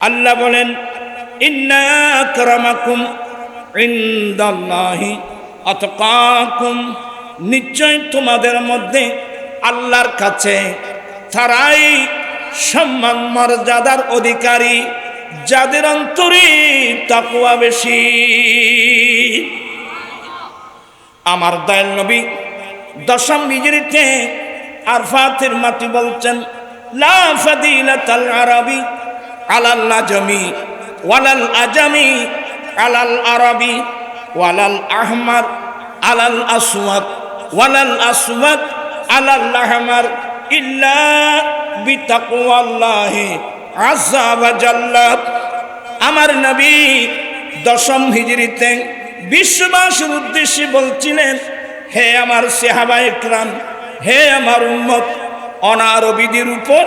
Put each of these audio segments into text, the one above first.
আল্লাহ বলেন, ইন্না আকরামাকুম ইনদাল্লাহি আতকাকুম, নিশ্চয় তোমাদের মধ্যে আল্লাহর কাছে তারাই সম্মান মর্যাদার অধিকারী, যাদের অন্তরে তাকওয়া বেশি। আমার দয়াল নবী দশম হিজরিতে আরফাতের মাটি বলছেন, লা ফাদিলাতাল আরাবি আলাল আজমি ওয়ালাল আজমি আলাল আরাবি ওয়ালাল আহমার আলাল আসওয়াদ ওয়ালাল আসওয়াদ আলাল আহমার ইল্লা বিতাকওয়াল্লাহি আযজা ওয়া জাল্লা। আমার নবী দশম হিজরিতে বিশ্ববাসীর উদ্দেশ্যে বলছিলেন, হে আমার সাহাবায়ে কেরাম, হে আমার উম্মত, অনারবীদের উপর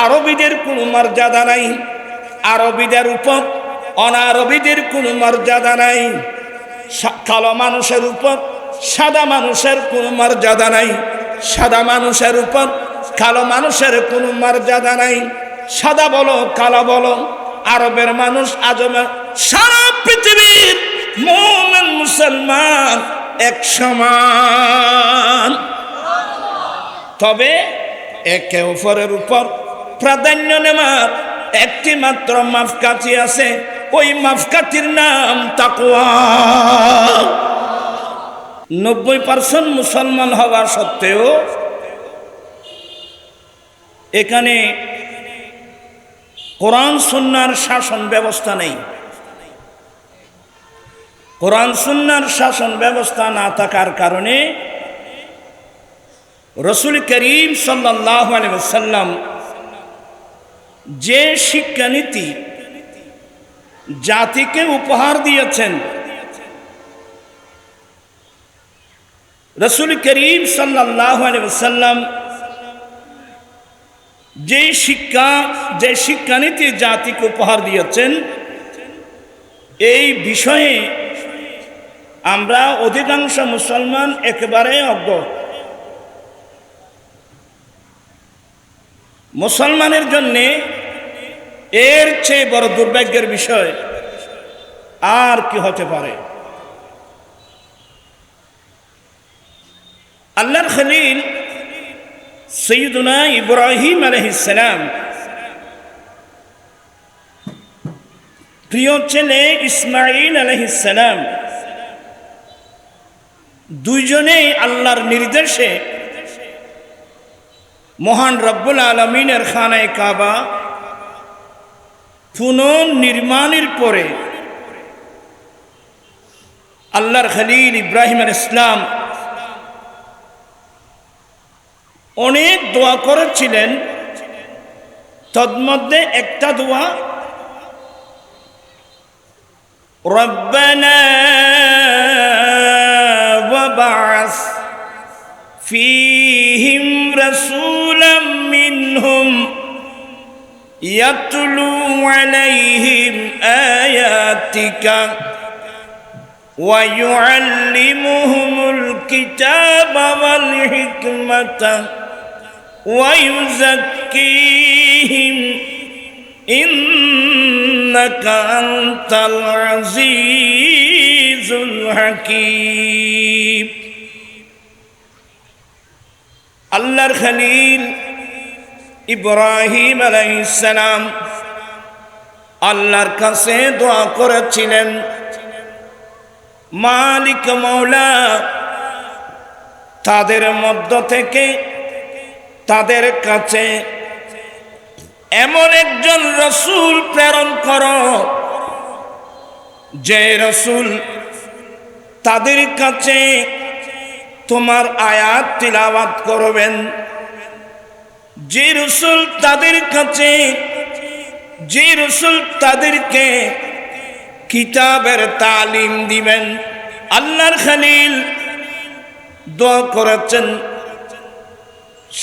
আরবীদের কোনো মর্যাদা নাই, আরবীদের উপর অনারবীদের কোনো মর্যাদা নাই, কালো মানুষের উপর সাদা মানুষের কোনো মর্যাদা নাই, সাদা মানুষের উপর কালো মানুষের কোনো মর্যাদা নাই। সাদা বলো কালো বলো, আরবের মানুষ আজমে, সারা পৃথিবীর মুমিন মুসলমান এক সমান। তবে একে অপরের উপর প্রাধান্য নেওয়ার একটি মাত্র মাপকাঠি আছে, ওই মাপকাঠির নাম তাকওয়া। 90% মুসলমান হওয়া সত্ত্বেও এখানে কোরআন সুন্নাহর শাসন ব্যবস্থা নেই। কোরআন সুন্নাহর শাসন ব্যবস্থা না থাকার কারণে রাসূল করিম সাল্লাল্লাহু আলাইহি ওয়াসাল্লাম যে শিক্ষানীতি জাতিকে উপহার দিয়েছেন, রাসূল করিম সাল্লাল্লাহু আলাইহি ওয়াসাল্লাম যে শিক্ষানীতি জাতিকে উপহার দিয়েছেন, এই বিষয়ে আমরা অধিকাংশ মুসলমান একেবারে অজ্ঞ। মুসলমানের জন্যে এর চেয়ে বড় দুর্ভাগ্যের বিষয় আর কি হতে পারে। আল্লাহর খলিল সৈয়দুনা ইব্রাহিম আলাইহিস সালাম প্রিয় ছেলে ইসমাঈল আলাইহিস সালাম দুইজনেই আল্লাহর নির্দেশে মহান রব্বুল আলামিনের খানায়ে কাবা পুনর্নির্মাণের পরে আল্লাহর খলিল ইব্রাহিম আলাইহিস সালাম অনেক দোয়া করেছিলেন। তন্মধ্যে একটা দোয়া, রব্বানা ওয়াবআস ফীহিম রাসূলাম মিনহুম ইয়াতলু আলাইহিম আয়াতিকা ওয়া ইউআল্লিমুহুমুল কিতাবা ওয়াল হিকমাতা ওয়া ইউযাক্কিহিম ইন্নাকা আনতাল আজিজুল হাকীম। আল্লাহর খলিল ইব্রাহিম আলাইহিস সালাম আল্লাহর কাছে দোয়া করেছিলেন, মালিক মওলা, তাদের মধ্য থেকে তাদের কাছে এমন একজন রাসূল প্রেরণ করো, যে রাসূল তাদের কাছে তোমার আয়াত তিলাওয়াত করবেন, যে রাসূল তাদের কাছে, যে রাসূল তাদেরকে কিতাবের তালিম দিবেন। আল্লাহর খলিল দোয়া করেছেন,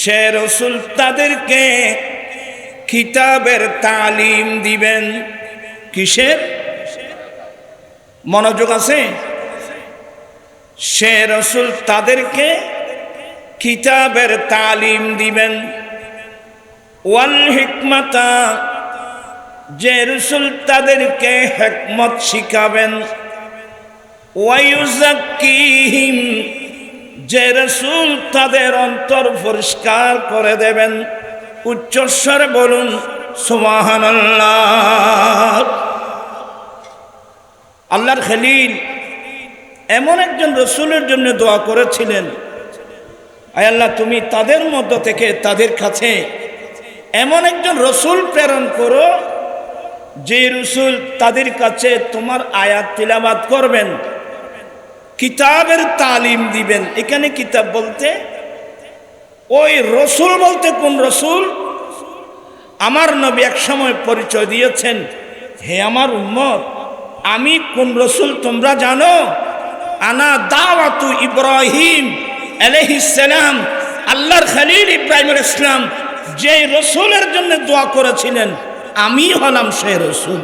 সে রাসূল তাদেরকে কিতাবের তালিম দিবেন। কিসের? মনোযোগ আছে? সে রাসূল তাদেরকে কিতাবের তালিম দিবেন। ওয়াল হিকমাতা, যে রসুল তাদেরকে হিকমত শিখাবেন, ওয়ায়ুযাক্কিহিম, যে রসুল তাদের অন্তর পরিষ্কার করে দেবেন। উচ্চস্বরে বলুন সুবহানাল্লাহ। আল্লাহর খলিল এমন একজন রসুলের জন্য দোয়া করেছিলেন, আয় আল্লাহ তুমি তাদের মধ্য থেকে তাদের কাছে এমন একজন রসুল প্রেরণ করো, যে রসুল তাদের কাছে তোমার আয়াত তিলাওয়াত করবেন, কিতাবের তালিম দিবেন। এখানে কিতাব বলতে ওই রসুল বলতে কোন রসুল? আমার নবী এক সময় পরিচয় দিয়েছেন, হে আমার উম্মত, আমি কোন রসুল তোমরা জানো? আনা দাওয়াতু ইব্রাহিম আলাইহিস সালাম। আল্লাহর খলিল ইব্রাহিম আলাইহিস সালাম যে রসুলের জন্য দোয়া করেছিলেন, আমি হলাম সে রসুল।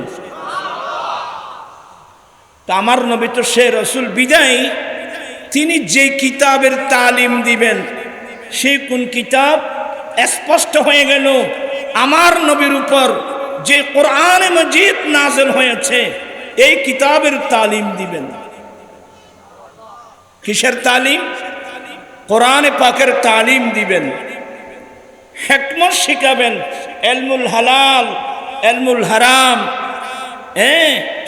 তা আমার নবী তো সে রসুল, বিদায় তিনি যে কিতাবের তালিম দিবেন, সেই কোন কিতাব? স্পষ্ট হয়ে গেল আমার নবীর উপর যে কোরআনে মজিদ নাযিল হয়েছে, এই কিতাবের তালিম দিবেন। কিসের তালিম? কোরআনে পাকের তালিম দিবেন, হিকমত শিখাবেন, ইলমুল হালাল ইলমুল হারাম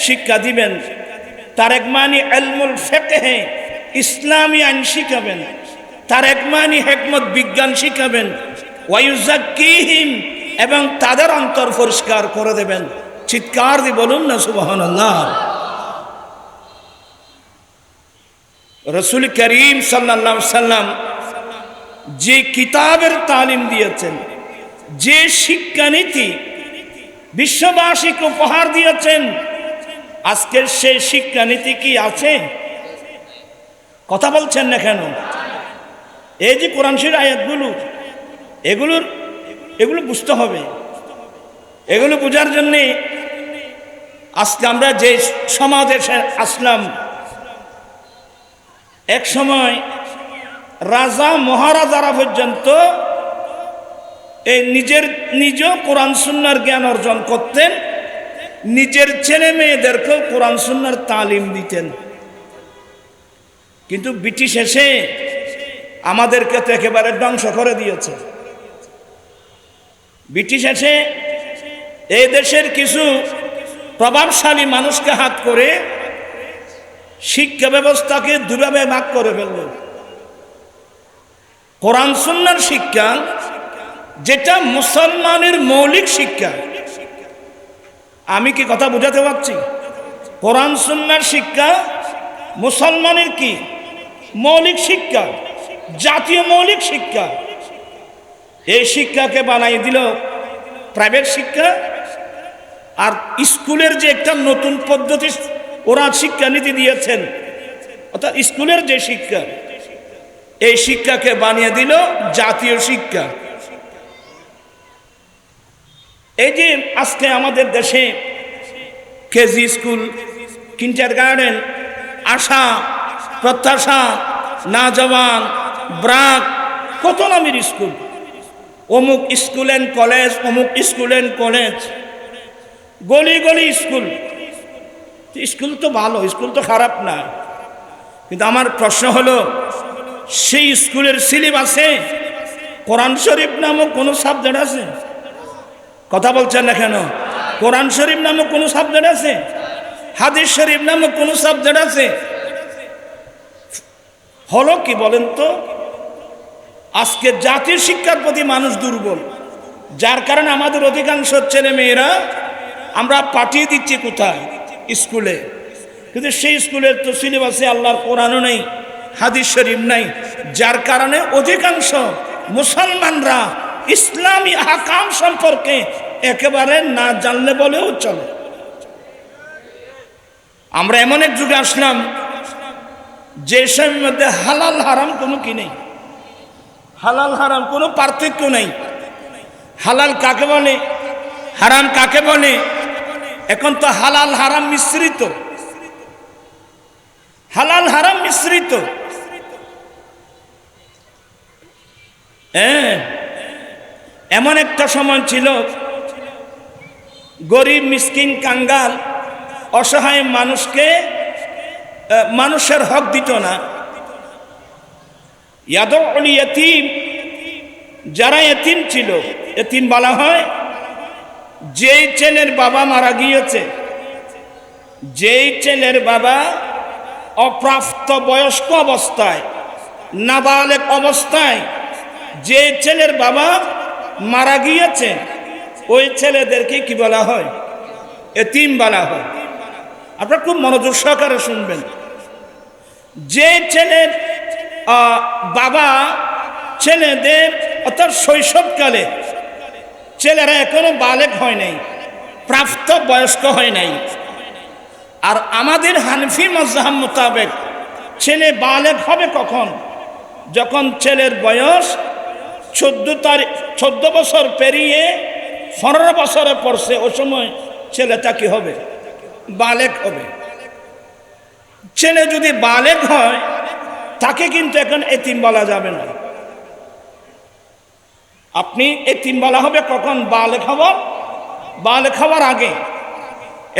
শিক্ষা দিবেন। তার এক মানে ইলমুল ফিকহ, ইসলামী আইন শিখাবেন। তার এক মানে হিকমত বিজ্ঞান শিখাবেন। ওয়ায়ুযাক্কিহিম, এবং তাদের অন্তর পরিষ্কার করে দেবেন। চিৎকার দিয়ে বলুন না সুবহানাল্লাহ। রাসূল করিম সাল্লাল্লাহু আলাইহি সাল্লাম যে কিতাবের তালিম দিয়েছেন, যে শিক্ষানীতি বিশ্ববাসীকে উপহার দিয়েছেন, আজকের সেই শিক্ষানীতি কি আছে? কথা বলছেন না কেন? এই যে কোরআন শরীফের আয়াতগুলো, এগুলো বুঝতে হবে। এগুলো বোঝার জন্যে আজকে আমরা যে সমাজে আসলাম, এক সময় রাজা মহারাজারা পর্যন্ত এই নিজেও কোরআন সুন্নাহর জ্ঞান অর্জন করতেন, নিজের ছেলে মেয়েদেরকেও কোরআন সুন্নাহর তালিম দিতেন। কিন্তু ব্রিটিশ এসে আমাদেরকে তো একেবারে ধ্বংস করে দিয়েছে। ব্রিটিশ এসে এই দেশের কিছু প্রভাবশালী মানুষকে হাত করে শিক্ষা ব্যবস্থাকে দুভাবে ভাগ করে ফেলল। কোরআন সুন্নাহর শিক্ষা, যেটা মুসলমানের মৌলিক শিক্ষা, আমি কি কথা বোঝাতে পারছি? কোরআন সুন্নাহর শিক্ষা মুসলমানের কি মৌলিক শিক্ষা, জাতীয় মৌলিক শিক্ষা। এই শিক্ষাকে বানাই দিল প্রাইভেট শিক্ষা। আর স্কুলের যে একটা নতুন পদ্ধতি ওরা শিক্ষানীতি দিয়েছেন, অর্থাৎ স্কুলের যে শিক্ষা, এই শিক্ষাকে বানিয়ে দিল জাতীয় শিক্ষা। এই যে আজকে আমাদের দেশে কেজি স্কুল, কিন্ডারগার্টেন, আশা, প্রত্যাশা, নাজওয়ান, ব্রাক, কত নামের স্কুল, অমুক স্কুল অ্যান্ড কলেজ, অমুক স্কুল অ্যান্ড কলেজ, গলি গলি স্কুল। স্কুল তো ভালো, স্কুল তো খারাপ না, কিন্তু আমার প্রশ্ন হলো, সেই স্কুলের সিলেবাসে কোরআন শরীফ নামক কোনো সাবজেক্ট আছে? কথা বলছেন না কেন? কোরআন শরীফ নামক কোনো সাবজেক্ট আছে? হাদিস শরীফ নামক কোনো সাবজেক্ট আছে? হলো কি বলেন তো? আজকে জাতীয় শিক্ষার প্রতি মানুষ দুর্বল, যার কারণে আমাদের অধিকাংশ ছেলে মেয়েরা আমরা পাঠিয়ে দিচ্ছি কোথায়? স্কুলে। কিন্তু সেই স্কুলের তো সিলেবাসে আল্লাহর কোরআনও নেই, হাদিস শরীফ নাই, যার কারণে অধিকাংশ মুসলমানরা ইসলামী আহকাম সম্পর্কে একেবারে না জানলে বলেও চলে। আমরা এমন এক যুগে আসলাম যে সময়ের মধ্যে হালাল হারাম কোনো কি নেই, হালাল হারাম কোনো পার্থক্য নেই। হালাল কাকে বলে, হারাম কাকে বলে? এখন তো হালাল হারাম মিশ্রিত, হালাল হারাম মিশ্রিত। এমন একটা সময় ছিল গরিব মিসকিন কাঙ্গাল অসহায় মানুষকে মানুষের হক দিত না। ইয়াদউল ইয়াতীম, যারা এতিম ছিল, এতিম বলা হয় যেই ছেলের বাবা মারা গিয়েছে, যেই ছেলের বাবা অপ্রাপ্ত বয়স্ক অবস্থায়, নাবালেগ অবস্থায় যে ছেলের বাবা মারা গিয়েছে, ওই ছেলেদেরকে কি বলা হয়? এতিম বলা হয়। আপনারা খুব মনোযোগ সহকারে শুনবেন। যে ছেলের বাবা ছেলেদের অর্থাৎ শৈশবকালে ছেলেরা এখনো বালেগ হয় নাই, প্রাপ্ত বয়স্ক হয় নাই। আর আমাদের হানফি মাযহাব মোতাবেক ছেলে বালেগ হবে কখন? যখন ছেলের বয়স 14 বছর পেরিয়ে 15 বছরে পড়ছে, ওই সময় ছেলেটা কি হবে? বালেগ হবে। ছেলে যদি বালেগ হয় তাকে কিন্তু এখন এতিম বলা যাবে না। আপনি এতিম বলা হবে কখন? বালেগ হওয়ার আগে।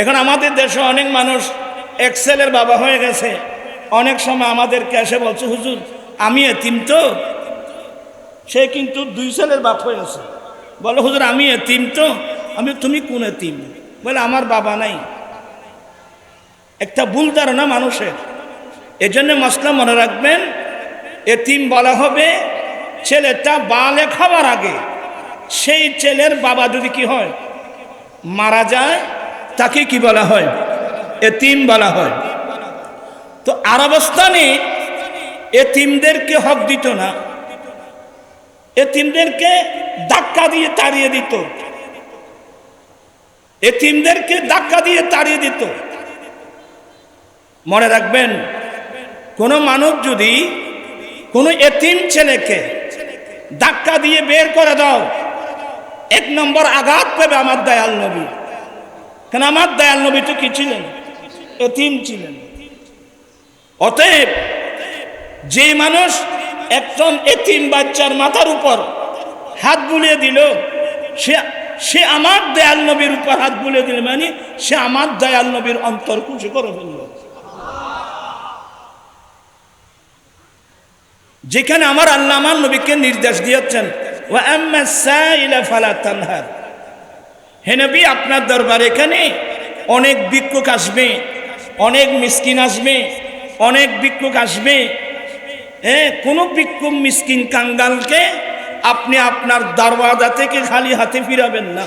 এখন আমাদের দেশে অনেক মানুষ এক ছেলের বাবা হয়ে গেছে, অনেক সময় আমাদেরকে এসে বলছে, হুজুর আমি এতিম তো। সে কিন্তু 2 ছেলের বাপ হয়ে গেছে। বলে, হুজুর আমি এতিম তো। তুমি কোন এতিম? বলে, আমার বাবা নাই। একটা ভুল ধারণা মানুষের। এজন্য মাসলা মনে রাখবেন, এতিম বলা হবে ছেলেটা বালেগ হওয়ার আগে। সেই ছেলের বাবা যদি কি হয়? মারা যায়, তাকে কি বলা হয়? এতিম বলা হয়। তো আরবস্থানে এতিমদেরকে হক দিত না, এতিমদেরকে ধাক্কা দিয়ে তাড়িয়ে দিত, এতিমদেরকে ধাক্কা দিয়ে তাড়িয়ে দিত। মনে রাখবেন, কোন মানুষ যদি কোনো এতিম ছেলেকে ধাক্কা দিয়ে বের করে দাও, 1 নম্বর আঘাত পাবে আমার দয়াল নবী। কেন? আমার দয়াল নবী তো কি ছিলেন? এতিম ছিলেন। অতএব যে মানুষ একদম এতিম বাচ্চার মাথার উপর হাত বুলিয়ে দিল, সে আমার দয়াল নবীর উপর হাত বুলিয়ে দিল, মানে সে আমার দয়াল নবীর অন্তর খুশি করে ফেলল। যেখানে আমার আল্লাহ আমার নবীকে নির্দেশ দিয়েছেন, ওয়া আম্মা সাইলা ফালা তানহার, হে নবী আপনার দরবারে এখানে অনেক ভিক্ষুক আসবে, অনেক মিসকিন আসবে, অনেক ভিক্ষুক আসবে। কোনো ভিক্ষুক মিসকিন কাঙ্গালকে আপনি আপনার দরওয়াজা থেকে খালি হাতে ফিরাবেন না।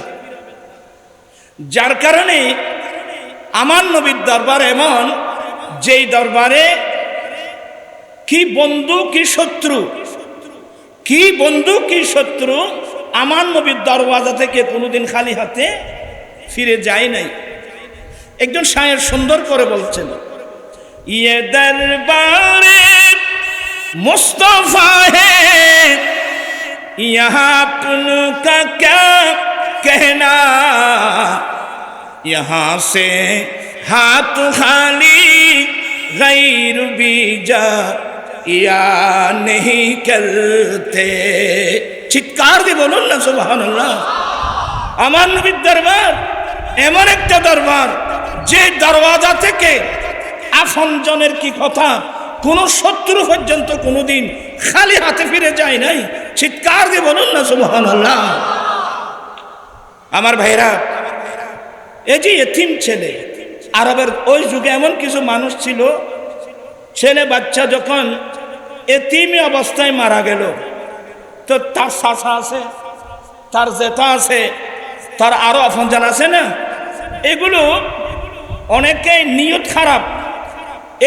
যার কারণে আমার নবীর দরবার এমন, যেই দরবারে কি বন্ধু কি শত্রু, কি বন্ধু কি শত্রু আমার নবীর দরওয়াজা থেকে কোনোদিন খালি হাতে ফিরে যায় নাই। একজন শায়ের সুন্দর করে বলছেন, ইয়ে দরবারে মুস্তফা হে ইহাঁ আপনों का क्या कहना, यहाँ से हाथ खाली गैर भी जा या नहीं करते। চিৎকার দিয়ে বলুন না সুবহানাল্লাহ। আমার নবীর দরবার এমন একটা দরবার, যে দরওয়াজা থেকে আপনজনের কি কথা, কোন শত্রু পর্যন্ত কোনোদিন খালি হাতে ফিরে যায় নাই। চিৎকার দিয়ে বলুন না সুবহানাল্লাহ। আমার ভাইরা, এই যে এতিম ছেলে, আরবের ওই যুগে এমন কিছু মানুষ ছিল, ছেলে বাচ্চা যখন এতিম অবস্থায় মারা গেল, তো তার চাচা আছে, তার জেঠা আছে, তার আরো আপনজন আছে না, এগুলো অনেকেই নিয়ত খারাপ,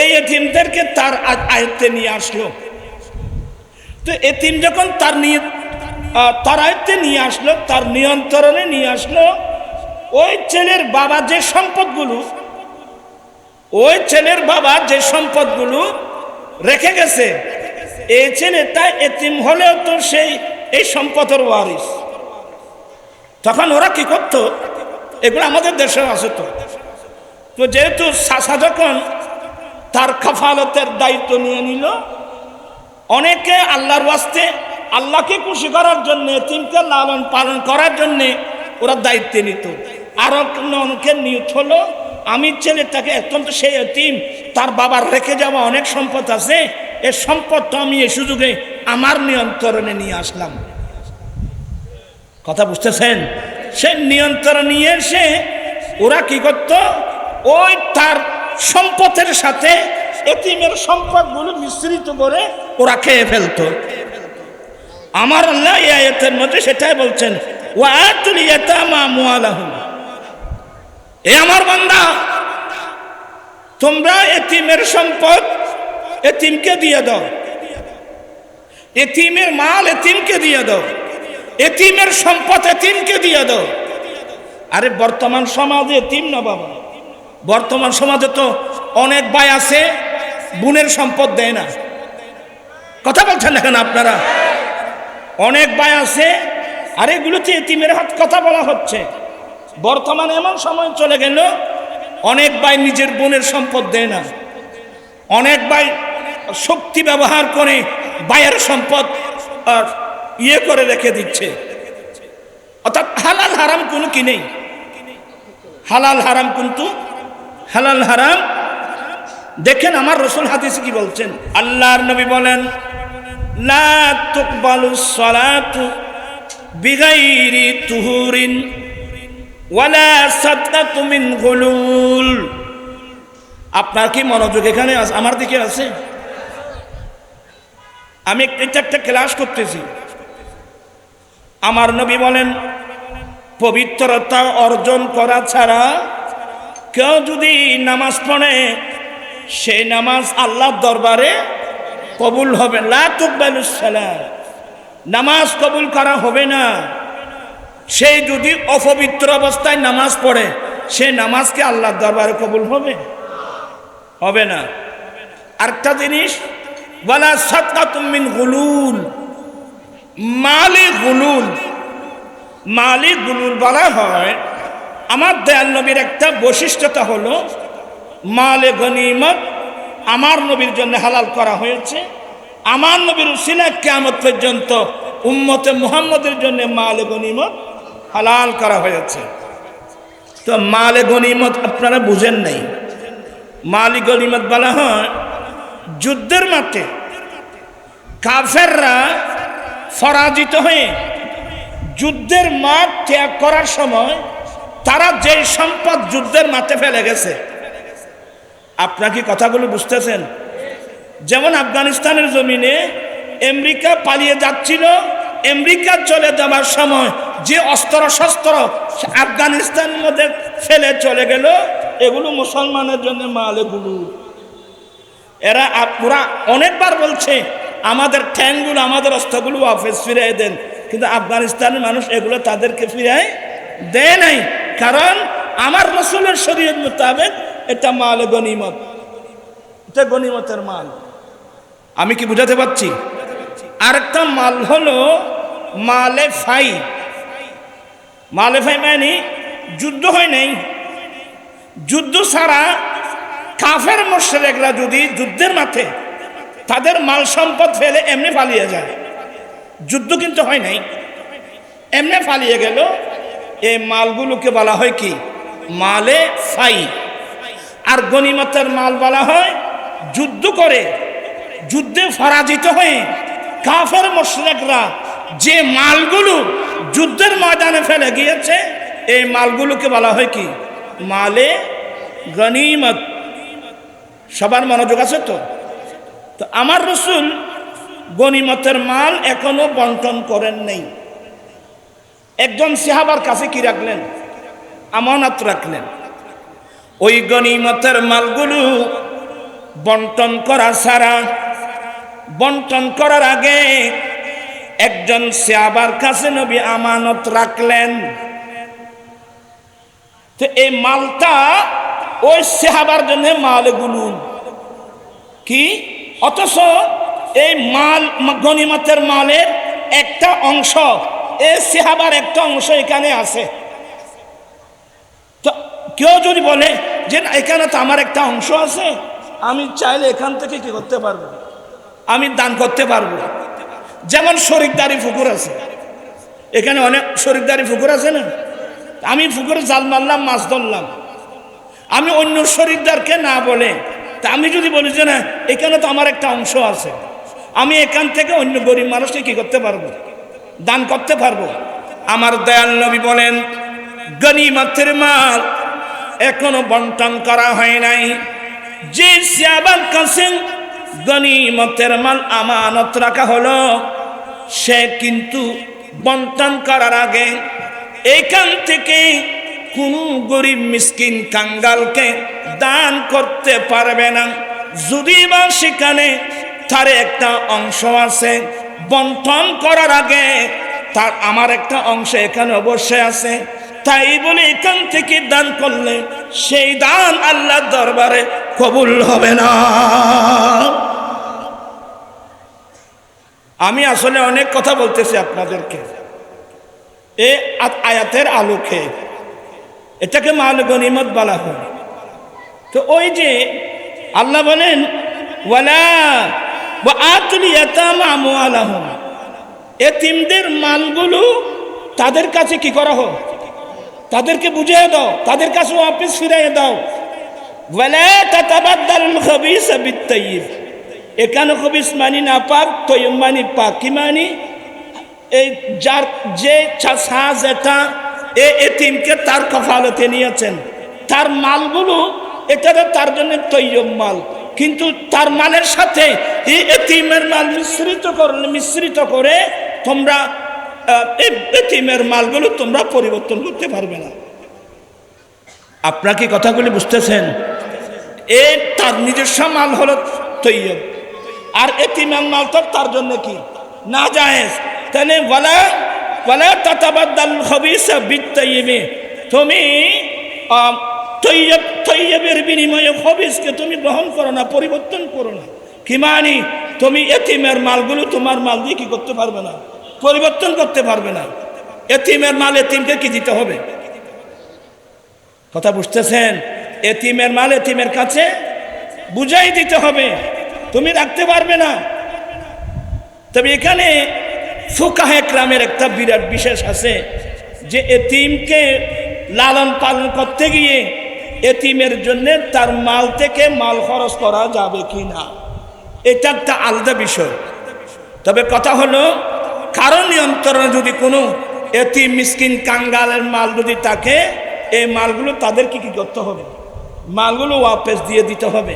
এই এতিমদেরকে তার আয়ত্তে নিয়ে আসলো। তো এতিম যখন তার আয়ত্তে নিয়ে আসলো, তার নিয়ন্ত্রণে নিয়ে আসলো, ওই ছেলের বাবা যে সম্পদগুলো, ওই ছেলের বাবা যে সম্পদগুলো রেখে গেছে, এই ছেলেটা এতিম হলেও তো এই সম্পদের ওয়ারিস। তখন ওরা কি করতো, এগুলো আমাদের দেশে আছে। তো যেহেতু চাচা যখন তার কাফালতের দায়িত্ব নিয়ে নিল, অনেকে আল্লাহর ওয়াস্তে, আল্লাহকে খুশি করার জন্য, এতিমকে লালন পালন করার জন্য ওরা দায়িত্ব নিত। আরো অনেকের নিয়ত হলো আমি ছেলেটাকে অত্যন্ত সে এতিম, তার বাবার রেখে যাওয়া অনেক সম্পদ আছে, এই সম্পদটা আমি এই সুযোগে আমার নিয়ন্ত্রণে নিয়ে আসলাম। কথা বুঝতেছেন? সে নিয়ন্ত্রণ নিয়ে এসে ওরা কি করত, ওই তার সম্পদের সাথে এতিমের সম্পদগুলো মিশ্রিত করে ওরা খেয়ে ফেলতো। আমার আল্লাহ এই আয়াতের মধ্যে সেটাই বলছেন, ওয়াতুল ইয়াতামা আমওয়ালাহুম, এ আমার বান্দা তোমরা এতিমের সম্পদ এতিমকে দিয়ে দাও, এতিমের মাল এতিমকে দিয়ে দাও, এতিমের সম্পদ এতিমকে দিয়ে দাও। আরে বর্তমান সমাজে এতিম না বাবা, বর্তমান সমাজে তো অনেক ভাই আছে বোনের সম্পদ দেয় না। কথা বলছেন না কেন আপনারা? অনেক ভাই আছে, আর এগুলোতে এতিমের হাত কথা বলা হচ্ছে। বর্তমানে এমন সময় চলে গেল অনেক ভাই নিজের বোনের সম্পদ দেয় না, অনেক ভাই শক্তি ব্যবহার করে ভাইয়ের সম্পদ ইয়ে করে রেখে দিচ্ছে। অর্থাৎ হালাল হারাম কোনো কি নেই, হালাল হারাম কিন্তু হালাল হারাম। দেখেন আমার রাসূল হাদিসে কি বলছেন, আল্লাহর নবী বলেন, লা তুকবালুস সালাতু বিগাইরি তুহুরিন ওয়ালা সাদকাতু মিন গুলুল। আপনার কি মনোযোগ এখানে আমার দিকে আছে? আমি একটা ক্লাস করতেছি। আমার নবী বলেন, পবিত্রতা অর্জন করা ছাড়া কেউ যদি নামাজ পড়ে সেই নামাজ আল্লাহর দরবারে কবুল হবে না। লা তুকবালুস সালাত, নামাজ কবুল করা হবে না। সেই যদি অপবিত্র অবস্থায় নামাজ পড়ে সেই নামাজকে আল্লাহর দরবারে কবুল হবে? হবে না। আরেকটা জিনিস, ওয়ালা সাদকাতুম মিন গুলুল, মালে গুলুল, মালে গুলুল বলা হয়। আমার দয়াল নবীর একটা বৈশিষ্ট্যতা হলো মালে গনিমত আমার নবীর জন্য হালাল করা হয়েছে। আমার নবীর উসিলা কিয়ামত পর্যন্ত উম্মতে মুহাম্মদের জন্য মালে গনিমত হালাল করা হয়েছে। তো মালে গনিমত আপনারা বুঝেন নাই। মালে গনিমত বলা হয় যুদ্ধের মাঠে কাফেররা পরাজিত হয়ে যুদ্ধের মাঠ ত্যাগ করার সময় তারা যে সম্পদ যুদ্ধের মাঠে ফেলে গেছে। আপনারা কি কথাগুলো বুঝতেছেন? যেমন আফগানিস্তানের জমিনে আমেরিকা পালিয়ে যাচ্ছিল, আমেরিকা চলে যাওয়ার সময় যে অস্ত্র শস্ত্র আফগানিস্তানের মধ্যে ফেলে চলে গেল, এগুলো মুসলমানের জন্য মালে গুলুল। এরা পুরা অনেকবার বলছে আমাদের ঠ্যাংগুলো আমাদের অস্ত্রগুলো ওয়াপস ফিরিয়ে দেন, কিন্তু আফগানিস্তানের মানুষ এগুলো তাদেরকে ফিরিয়ে দেয় নাই। কারণ আমার রাসূলের শরীয়ত মোতাবেক এটা মালে গনিমত, এটা গনিমতের মাল। আমি কি বুঝাতে পারছি? আরেকটা মাল হলো মালে ফাই। মালে ফাই মানে যুদ্ধ হয় নাই, যুদ্ধ ছাড়া কাফের মুশরিকরা যদি যুদ্ধের মাঠে তাদের মাল সম্পদ ফেলে এমনি পালিয়ে যায়, যুদ্ধ কিন্তু হয় নাই, এমনি পালিয়ে গেল, এই মালগুলোকে বলা হয় কি? মালে ফাই। আর গনিমতের মাল বলা হয় যুদ্ধ করে যুদ্ধে পরাজিত হয়ে কাফের মুশরিকরা যে মালগুলো যুদ্ধের ময়দানে ফেলে গিয়েছে, এই মালগুলোকে বলা হয় কি? মালে গনিমত। সবার মনোযোগ আছে তো? তো আমার রাসূল গনিমতের মাল এখনো বন্টন করেন নাই। একজন সাহাবার কাছে কি রাখলেন? আমানত রাখলেন। ওই গনিমতের মালগুলো বন্টন করা ছাড়া, বন্টন করার আগে একজন সাহাবার কাছে নবী আমানত রাখলেন। তো এই মালটা ওই সাহাবার জন্য মালে গুলুল কি? অথচ এই মাল গনিমতের মালের একটা অংশ, এই সাহাবার একটা অংশ এখানে আছে। তো কেউ যদি বলে যে এখানে তো আমার একটা অংশ আছে, আমি চাইলে এখান থেকে কি করতে পারবো? আমি দান করতে পারবো। যেমন শরিকদারি পুকুর আছে, এখানে অনেক শরিকদারি পুকুর আছে না? আমি পুকুরে জাল মারলাম, মাছ ধরলাম, আমি অন্য শরীরদারকে না বলে, তা আমি যদি বলি যে না এখানে তো আমার একটা অংশ আছে, আমি এখান থেকে অন্য গরিব মানুষকে কি করতে পারবো? দান করতে পারবো। আমার দয়াল নবী বলেন, গনিমতের মাল এখনো বন্টন করা হয় নাই। যে সাহাবার কাছে গনিমতের মাল আমানত রাখা হলো, সে কিন্তু বন্টন করার আগে এইখান থেকে কোনো গরিব মিসকিন কাঙ্গালকে দান করতে পারবে না। যদি বা সেখানে তার একটা অংশ আছে, বন্টন করার আগে তার আমার একটা অংশ এখানে অবশ্যই আছে, তাই বলে এখান থেকে দান করলে সেই দান আল্লাহর দরবারে কবুল হবে না। আমি আসলে অনেক কথা বলতেছি আপনাদেরকে এই আয়াতের আলোকে, এটাকে মাল গনিমত বলা হয়। তো ওই যে আল্লাহ বলেন ওয়ালা ওয়া আতুল ইয়াতামা আমওয়ালাহুম, এতিমদের মালগুলো তাদের কাছে কি করা হোক, তাদেরকে বুঝিয়ে দাও, তাদের কাছে ওয়াপিস ফিরিয়ে দাও। ওয়ালা তাতাবাদদালুল খাবিসা বিত-তাইয়্যিব, এখানে খবিস মানি না পাক, তৈয়ব মানি পাক। কি মানি? এই যার যে যেটা এতিমকে তার কফালতে নিয়েছেন, তার মালগুলো এটা তার জন্য তৈয়ব মাল, কিন্তু তার মালের সাথে এই এতিমের মাল মিশ্রিত করে তোমরা এতিমের মালগুলো তোমরা পরিবর্তন করতে পারবে না। আপনারা কি কথাগুলি বুঝতেছেন? এ তার নিজস্ব মাল হলো তৈয়ব, আর এতিমের মাল তো তার জন্য কি না জায়েজ। তাহলে ওয়ালা তাতাবাদদালুল খাবিসা বিত-তাইয়্যিব, তুমি তৈয়বের বিনিময়ে খবিসকে তুমি গ্রহণ করো না, পরিবর্তন করো না। কি মানি? তুমি এতিমের মালগুলো তোমার মাল দিয়ে কি করতে পারবে না, পরিবর্তন করতে পারবে না। এতিমের মাল এতিমকে কি দিতে হবে? কথা বুঝতেছেন? এতিমের মাল এতিমের কাছে বুঝাই দিতে হবে, তুমি রাখতে পারবে না। তবে এখানে ফুকাহে কেরামের একটা বিরাট বিশেষ আছে যে এতিমকে লালন পালন করতে গিয়ে এতিমের জন্য তার মাল থেকে মাল খরচ করা যাবে কি না, এটা একটা আলাদা বিষয়। তবে কথা হলো কারণ নিয়ন্ত্রণে যদি কোনো এতিম মিসকিন কাঙ্গালের মাল যদি থাকে, এই মালগুলো তাদেরকে কি করতে হবে? মালগুলো ওয়াপস দিয়ে দিতে হবে।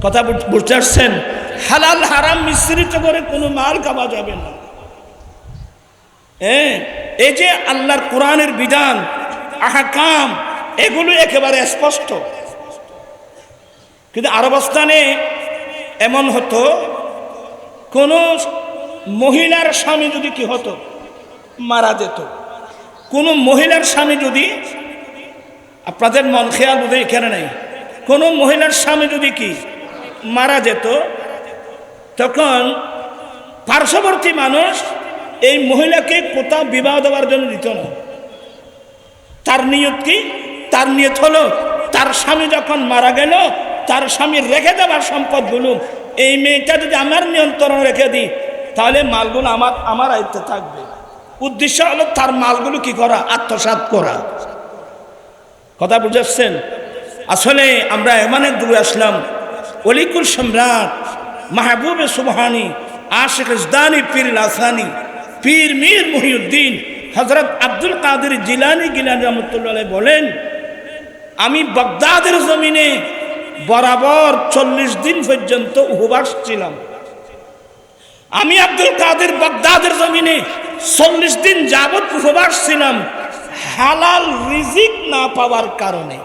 কথা বুঝতে পারছেন? হালাল হারাম মিশ্রিত করে কোনো মাল খাওয়া যাবে না। এই যে আল্লাহর কোরআনের বিধান আহকাম, এগুলো একেবারে স্পষ্ট। কিন্তু আরবস্থানে এমন হতো, কোন মহিলার স্বামী যদি কি হতো, মারা যেত, কোন মহিলার স্বামী যদি, আপনাদের মন খেয়াল বোধহয় এখানে নেই, কোন মহিলার স্বামী যদি কি মারা যেত, তখন পার্শ্ববর্তী মানুষ এই মহিলাকে কোথাও বিবাহ দেওয়ার জন্য দিত না। তার নিয়ত কি? তার নিয়ত হলো তার স্বামী যখন মারা গেল, তার স্বামীর রেখে দেওয়ার সম্পদগুলো এই মেয়েটা যদি আমার নিয়ন্ত্রণ রেখে দিই, তাহলে মালগুলো আমার আয়ত্তে থাকবে। উদ্দেশ্য হলো তার মালগুলো কি করা? আত্মসাৎ করা। কথা বুঝাচ্ছেন? আসলে আমরা এমন এক দূরে আসলাম, অলিকুল সম্রাট মাহবুবে সুবহানি আশিক ইজদানি পীর লাসানি পীর মীর মুহিউদ্দিন হযরত আব্দুল কাদের জিলানী রাহমাতুল্লাহ আলাইহি বলেন, আমি বাগদাদের জমিনে বরাবর 40 দিন পর্যন্ত উপবাস ছিলাম। আমি আব্দুল কাদের বাগদাদের জমিনে 40 দিন যাবত উপবাস ছিলাম, হালাল রিজিক না পাওয়ার কারণে।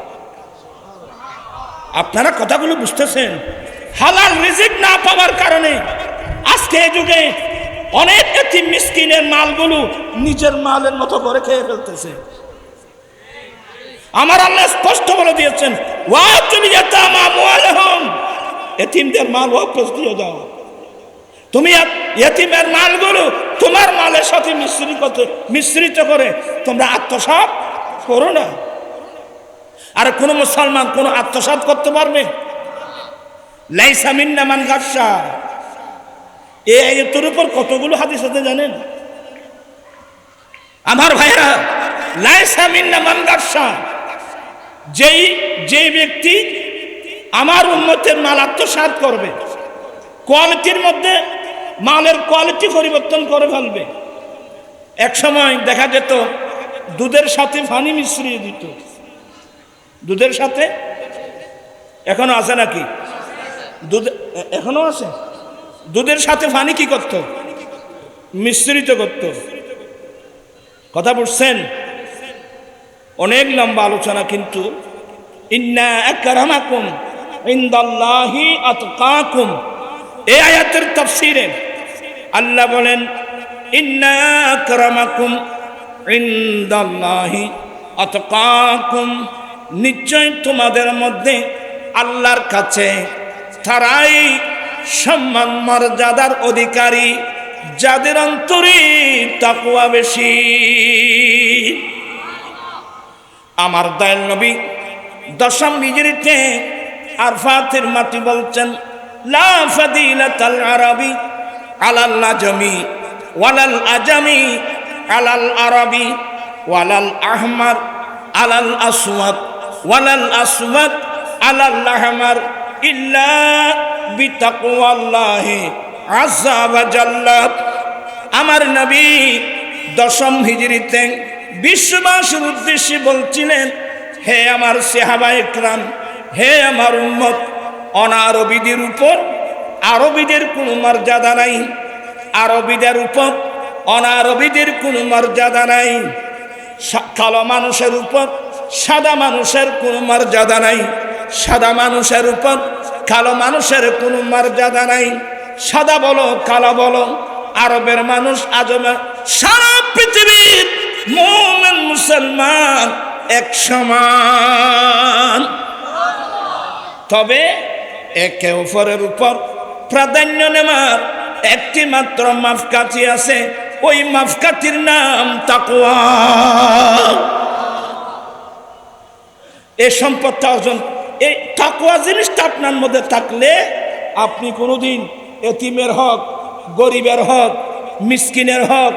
আপনারা কথাগুলো বুঝতেছেন? হালাল রিজিক না পাওয়ার কারণে আজকে এই যুগে অনেক এতিম মিসকিনের মালগুলো নিজের মালের মতো করে খেয়ে ফেলতেছে। আমার আল্লাহ স্পষ্ট বলে দিয়েছেন, ওয়াতুল ইয়াতামা আমওয়ালাহুম, এতিমদের মাল ওয়াপস দিয়ে দাও। তুমি এতিমের মালগুলো তোমার মালের সাথে মিশ্রিত করে তোমরা আত্মসাৎ করো না। আর কোন মুসলমান কোন আত্মসাৎ করতে পারবে? লাইসা মিন্না মান গাসসা, এই আয়াতের উপর কতগুলো হাদিস আছে জানেন আমার ভাইরা? লাইসা মিন্না মান গাসসা, যেই ব্যক্তি আমার উম্মতের মাল আত্মসাৎ করবে, কোয়ালিটির মধ্যে মালের কোয়ালিটি পরিবর্তন করে ফেলবে। এক সময় দেখা যেত দুধের সাথে পানি মিশ্রিয়ে দিত, দুধের সাথে, এখনো আছে নাকি? দুধ এখনো আছে। দুধের সাথে পানি কি করত? মিশ্রিত করত। কথা বুঝছেন? অনেক লম্বা আলোচনা, কিন্তু ইন্না আকরামাকুম ইনদাল্লাহি আতকাকুম, এই আয়াতের তাফসীরে আল্লাহ বলেন ইন্না আকরামাকুম ইনদাল্লাহি আতকাকুম, নিশ্চয় তোমাদের মধ্যে আল্লাহর কাছে তারাই সম্মান মর্যাদার অধিকারী যাদের অন্তরে তাকওয়া বেশি। আমার দয়াল নবী দশম হিজরিতে আরফাতের মাটি বলছেন লা ফাদিলাতাল আরাবি আলাল আজমি ওয়ালাল আজমি আলাল আরাবি ওয়ালাল আহমার আলাল আসওয়াদ ওয়ালাল আসওয়াদ আলাল আহমার ইল্লা বিতাকওয়াল্লাহি আযজা ওয়া জাল্লা। আমার নবী দশম হিজরিতে বিশ্ববাসীর উদ্দেশ্যে বলছিলেন, হে আমার সাহাবায়ে কেরাম, হে আমার উম্মত, অনারবীদের উপর আরবীদের কোনো মর্যাদা নাই, আরবীদের উপর অনারবীদের কোনো মর্যাদা নাই, কালো মানুষের উপর সাদা মানুষের কোনো মর্যাদা নাই, সাদা মানুষের উপর কালো মানুষের কোনো মর্যাদা নাই। সাদা বলো কালো বলো, আরবের মানুষ আজমের, সারা পৃথিবীর মুমিন মুসলমান এক সমান। তবে একে অপরের উপর প্রাধান্য নেওয়ার একটি মাত্র মাপকাঠি আছে, ওই মাপকাঠির নাম তাকওয়া। এই সম্পদটা অর্জন, এই তাকওয়া জিনিসটা আপনার মধ্যে থাকলে আপনি কোনোদিন এতিমের হক, গরিবের হক, মিসকিনের হক,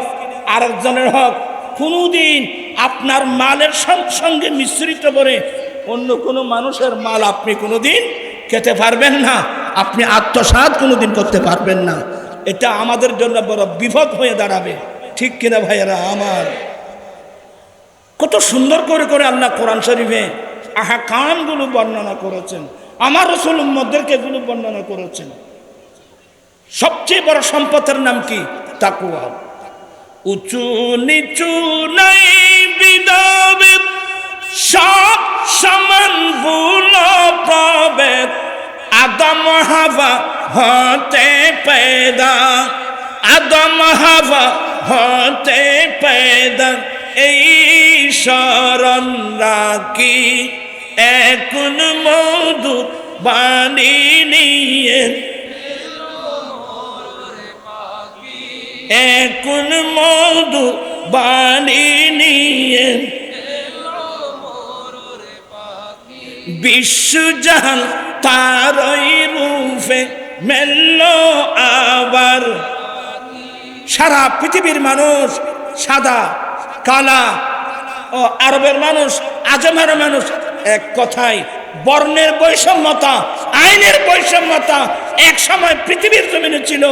আরেকজনের হক কোনোদিন আপনার মালের সঙ্গে মিশ্রিত করে অন্য কোনো মানুষের মাল আপনি কোনোদিন খেতে পারবেন না, আপনি আত্মসাৎ কোনোদিন করতে পারবেন না। এটা আমাদের জন্য বড় বিপদ হয়ে দাঁড়াবে, ঠিক কিনা ভাইয়েরা আমার? কত সুন্দর করে করে আল্লাহ কোরআন শরীফে আহকামগুলো বর্ণনা করেছেন, আমার রাসূল উম্মতদেরকে এগুলো বর্ণনা করেছেন। সবচেয়ে বড় সম্পদের নাম কি? তাকওয়া। উঁচু নিচু নাই বিদবেদ, সব সমান ভুল প্রভেদ, আদম হাওয়া হতে পয়দা, আদম হাওয়া হতে পয়দা, এই শরণ রাখি এখন মধু বাণী নিয়ে, এখন মধু বাণী নিয়ে বিশ্বজাহান তারই রূপে মেলল আবার। সারা পৃথিবীর মানুষ, সাদা কালা ও আরবের মানুষ আজমের মানুষ, এক কথায় বর্ণের বৈষম্যতা, আইনের বৈষম্যতা এক সময় পৃথিবীর জমিনে ছিল।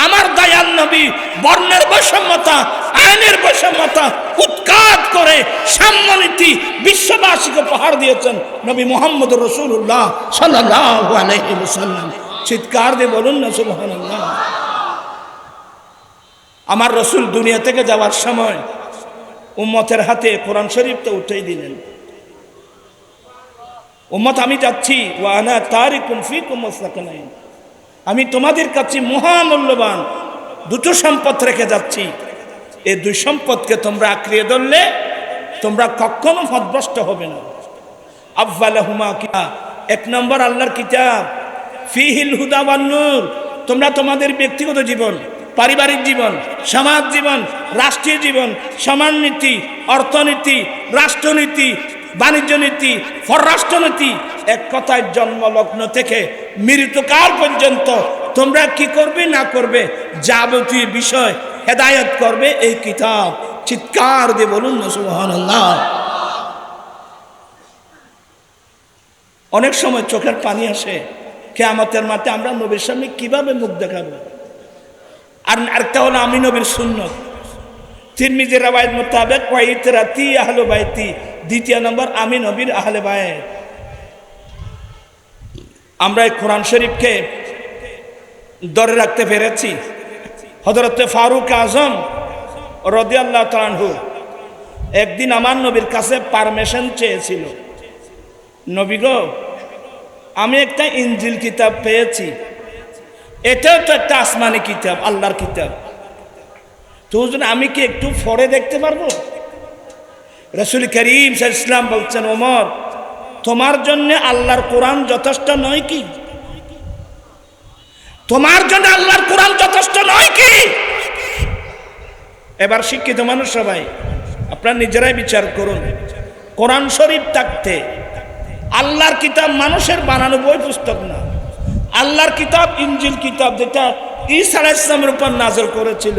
আমার দয়াল নবী বর্ণের বৈষম্যতা, আইনের বৈষম্যতা উৎখাত করে সাম্যনীতি বিশ্ববাসীকে উপহার দিয়েছেন নবী মুহাম্মদ রাসূলুল্লাহ সাল্লাল্লাহু আলাইহি ওয়াসাল্লাম। চিৎকার দিয়ে বলুন না সুবহানাল্লাহ। আমার রাসূল দুনিয়া থেকে যাওয়ার সময় উম্মতের হাতে কোরআন শরীফটা উঠিয়ে দিলেন, উম্মত আমি যাচ্ছি, ওয়া আনা তারিকুম ফিকুম মুসতাকিনাইন, আমি তোমাদের কাছে মহামূল্যবান দুটো সম্পদ রেখে যাচ্ছি। এই দুই সম্পদকে তোমরা আঁকড়িয়ে ধরলে তোমরা কখনো পথভ্রষ্ট হবে না। আফওয়ালাহুমা কিতাব, এক নম্বর আল্লাহর কিতাব, ফিহিল হুদা ওয়ান নূর, তোমরা তোমাদের ব্যক্তিগত জীবন, পারিবারিক জীবন, সমাজ জীবন, রাষ্ট্রীয় জীবন, সমাজনীতি, অর্থনীতি, রাষ্ট্রনীতি, বাণিজ্য নীতি, পররাষ্ট্রনীতি, এক কথায় জন্মলগ্ন থেকে মৃত্যুকাল পর্যন্ত তোমরা কি করবে না করবে যাবতীয় বিষয় হেদায়েত করবে এই কিতাব চিৎকার দিয়ে বলুন না সুবহানাল্লাহ। অনেক সময় চোখের পানি আসে, কিয়ামতের মাঠে আমরা নবীর সামনে কিভাবে মুখ দেখাবো। আর আরেকটা হলো আমি নবীর সুন্নত। তিরমিজির রওয়ায়াত মোতাবেক ওয়া ইতরাতি আহলে বাইতি, দ্বিতীয় নম্বর আমি নবীর আহলে বাইত। আমরা এই কোরআন শরীফকে ধরে রাখতে পেরেছি। হযরত ফারুক আজম রাদিয়াল্লাহু তাআলা আনহু একদিন আমার নবীর কাছে পারমিশন চেয়েছিল, নবী গো, আমি একটা ইনজিল কিতাব পেয়েছি, এটাও তো একটা আসমানি কিতাব, আল্লাহর কিতাব, তো হুজুর আমি কি একটু পড়ে দেখতে পারবো? রাসূল করিম সাল্লাল্লাহু আলাইহি ওয়াসাল্লাম বলছেন, ওমর, তোমার জন্য আল্লাহর কোরআন যথেষ্ট নয় কি? তোমার জন্য আল্লাহর কোরআন যথেষ্ট নয় কি? এবার শিক্ষিত মানুষ সবাই আপনারা নিজেরাই বিচার করুন। কোরআন শরীফ থাকতে আল্লাহর কিতাব মানুষের বানানো বই পুস্তক না, আল্লাহর কিতাব ইনজিল কিতাব যেটা ঈসা আলাইহিস সালামের উপর নাযিল করেছিল,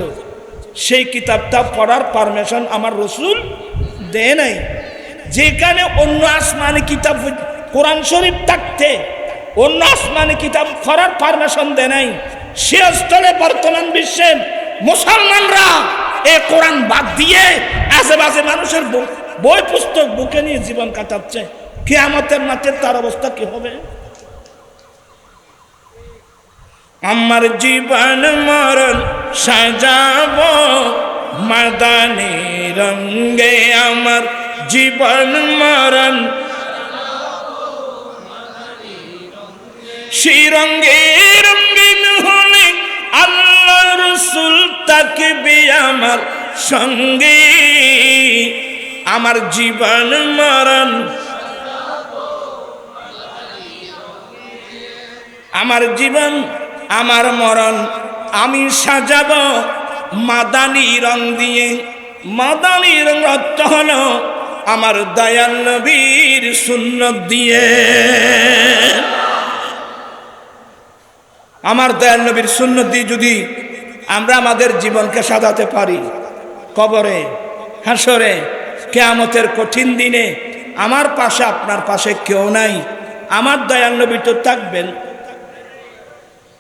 সেই কিতাবটা পড়ার পারমিশন আমার রাসূল দেয় নাই। যেখানে অন্য আসমানি কিতাব কোরআন শরীফ থাকতে অন্য আসমানি কিতাব পড়ার পারমিশন দেয় নাই, সে স্থলে বর্তমান বিশ্বের মুসলমানরা এই কোরআন বাদ দিয়ে আশেপাশে মানুষের বই পুস্তক বুকে নিয়ে জীবন কাটাচ্ছে। কিয়ামতের মাঠে তার অবস্থা কি হবে? আমার জীবন মরণ সাজাবো মাদানী রঙে, আমার জীবন মরণ সেই রঙে রঙিন হলে আল্লাহ রাসূল থাকবে আমার সঙ্গে। আমার জীবন মরণ, আমার জীবন আমার মরণ আমি সাজাবো মাদানী রং দিয়ে। মাদানী রং অর্থ হলো আমার দয়াল নবীর সুন্নত দিয়ে। আমার দয়াল নবীর সুন্নত দিয়ে যদি আমরা আমাদের জীবনকে সাজাতে পারি, কবরে, হাসরে, কিয়ামতের কঠিন দিনে আমার পাশে আপনার পাশে কেউ নাই, আমার দয়াল নবী তো থাকবেন।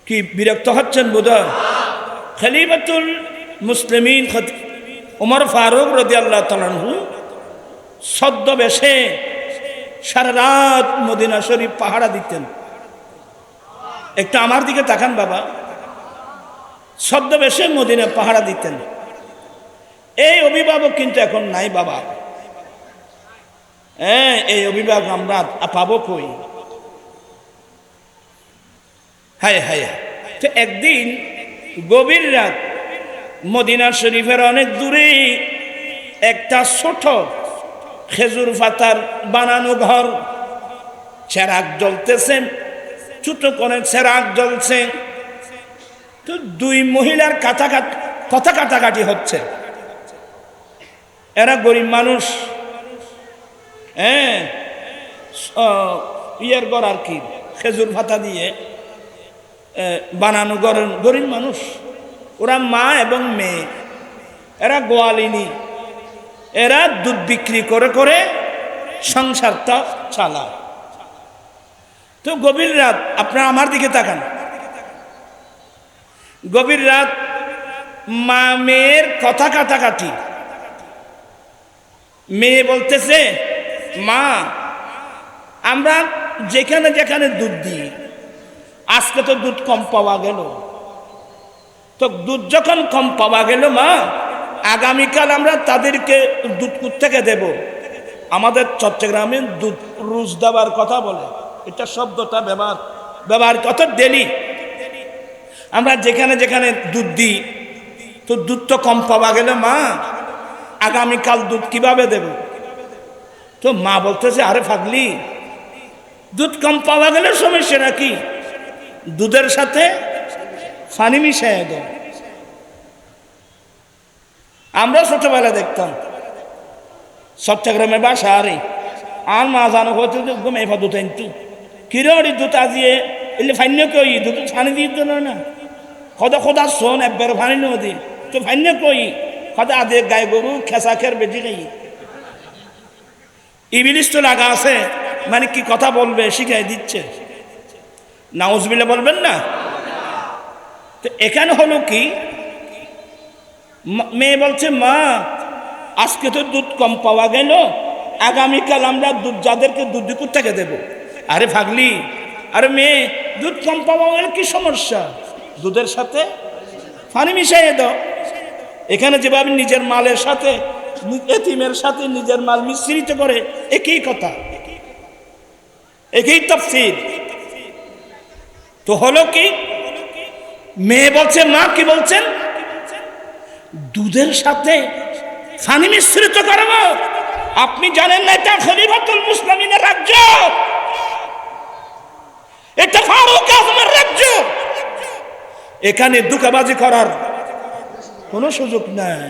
কি বিরক্ত হচ্ছেন বোধহয়? খলিফাতুল মুসলিমিন ওমর ফারুক রাদিয়াল্লাহু তাআলা আনহু ছদ্মবেশে সারা রাত মদিনা শরীফ পাহারা দিতেন। একটু আমার দিকে তাকান বাবা, ছদ্মবেশে মদিনা পাহারা দিতেন। এই অভিভাবক কিন্তু এখন নাই বাবা। হ্যাঁ, এই অভিভাবক আমরা পাবো কই? হায় হায়। তো একদিন গভীর রাত মদিনা শরীফের অনেক দূরে একটা ছোট খেজুর পাতার বানানো ঘর, চেরাগ জ্বলতেছে, ছোট করে চেরাগ জ্বলছে। তো দুই মহিলার কথা কাটাকাটি হচ্ছে। এরা গরিব মানুষ, হ্যাঁ, ইয়ের ঘর আর কি, খেজুর পাতা দিয়ে বানানো গরিব মানুষ। ওরা মা এবং মেয়ে, এরা গোয়ালিনী, এরা দুধ বিক্রি করে করে সংসারটা চালায়। তো গভীর রাত, আপনারা আমার দিকে তাকান, গভীর রাত মা মেয়ের কথা কাটাকাটি। মেয়ে বলতেছে, মা আমরা যেখানে যেখানে দুধ দিই, আজকে তো দুধ কম পাওয়া গেল, তো দুধ যখন কম পাওয়া গেল মা, আগামীকাল আমরা তাদেরকে দুধ থেকে দেব। আমাদের চট্টগ্রামে দুধ রুজ দেওয়ার কথা বলে, এটা শব্দটা ব্যবহার কত ডেলি। আমরা যেখানে যেখানে দুধ দিই, তো দুধ তো কম পাওয়া গেল মা, আগামীকাল দুধ কিভাবে দেব? তো মা বলতেছে, আরে পাগলি, দুধ কম পাওয়া গেলে সমস্যাটা কি? দুধের সাথে পানি মিশিয়ে দেয়। আমরা ছোটবেলা দেখতাম চট্টগ্রামের বাসা, আরে আর মা জানো হচ্ছে ঘুমে ফা দুধ আনতু, কিরি দুধ আজিয়ে এলে ফাইন্য কই, দুধ পানি দিয়ে দিল না, খোদা শোন একবার পানি নিয়ে দি, তো ফাইন্য কই হয়তো আদে গায়ে গরু খেসা খের বেশি নেই ইবলিস তো লাগা আছে মানে কি কথা বলবে শিখাই দিচ্ছে নাউজুবিল্লাহ বলবেন না তো এখানে হলো কি মেয়ে বলছে মা আজকে তো দুধ কম পাওয়া গেল আগামীকাল আমরা দুধ যাদেরকে দুধ থেকে দেব আরে ভাগলি আরে মেয়ে দুধ কম পাওয়া গেলে কি সমস্যা দুধের সাথে পানি মিশিয়ে দাও এখানে যেভাবে নিজের মালের সাথে এতিমের সাথে নিজের মাল মিশ্রিত করে একই কথা একই তাফসীর তো হলো কি মেয়ে বলছে মা কি বলছেন দুধের সাথে পানি মিশ্রিত করব আপনি জানেন না এটা খলিফাতুল মুসলিমিনের রাজ্য এটা ফারুক আজমের রাজ্য এখানে ধোঁকাবাজি করার কোনো সুযোগ নাই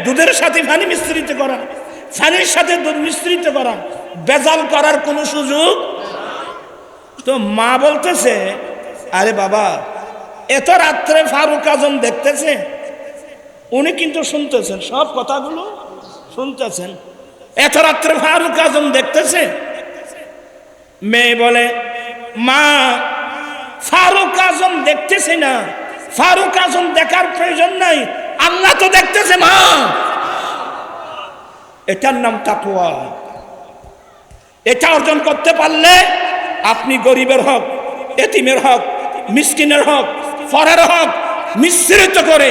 দুধের সাথে পানি মিশ্রিত করা পানির সাথে দুধ মিশ্রিত করা বেজাল করার কোনো সুযোগ তো মা বলতেছে আরে বাবা এত রাত্রে ফারুক আজম দেখতেছে উনি কিন্তু শুনতেছেন সব কথাগুলো শুনতেছেন এত রাত্রে ফারুক আজম দেখতেছে মেয়ে বলে মা ফারুক আজম দেখতেছে না ফারুক আজম দেখার প্রয়োজন নাই আল্লাহ তো দেখতেছে মা এটার নাম তাকওয়া এটা অর্জন করতে পারলে আপনি গরিবের হক এতিমের হক মিসকিনের হক ফরের হক মিশ্রিত করে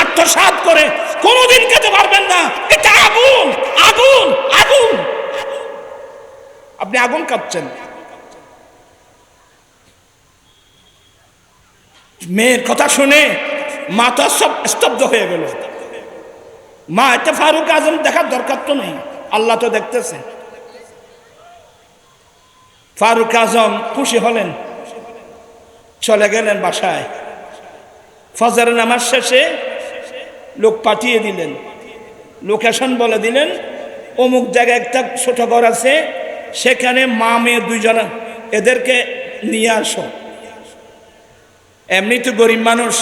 আত্মসাৎ করে কোনোদিন খেতে পারবেন না এটা আগুন আগুন আগুন আপনি আগুন কাঁপছেন মেয়ের কথা শুনে মাথা সব স্তব্ধ হয়ে গেল মা এটা ফারুক আজম দেখার দরকার তো নেই আল্লাহ তো দেখতেছে ফারুক আজম খুশি হলেন চলে গেলেন বাসায় ফজরের নামাজ শেষে লোক পাঠিয়ে দিলেন লোকেশন বলে দিলেন অমুক জায়গায় একটা ছোট ঘর আছে সেখানে মা মেয়ে দুইজন এদেরকে নিয়ে আসো এমনি তো গরিব মানুষ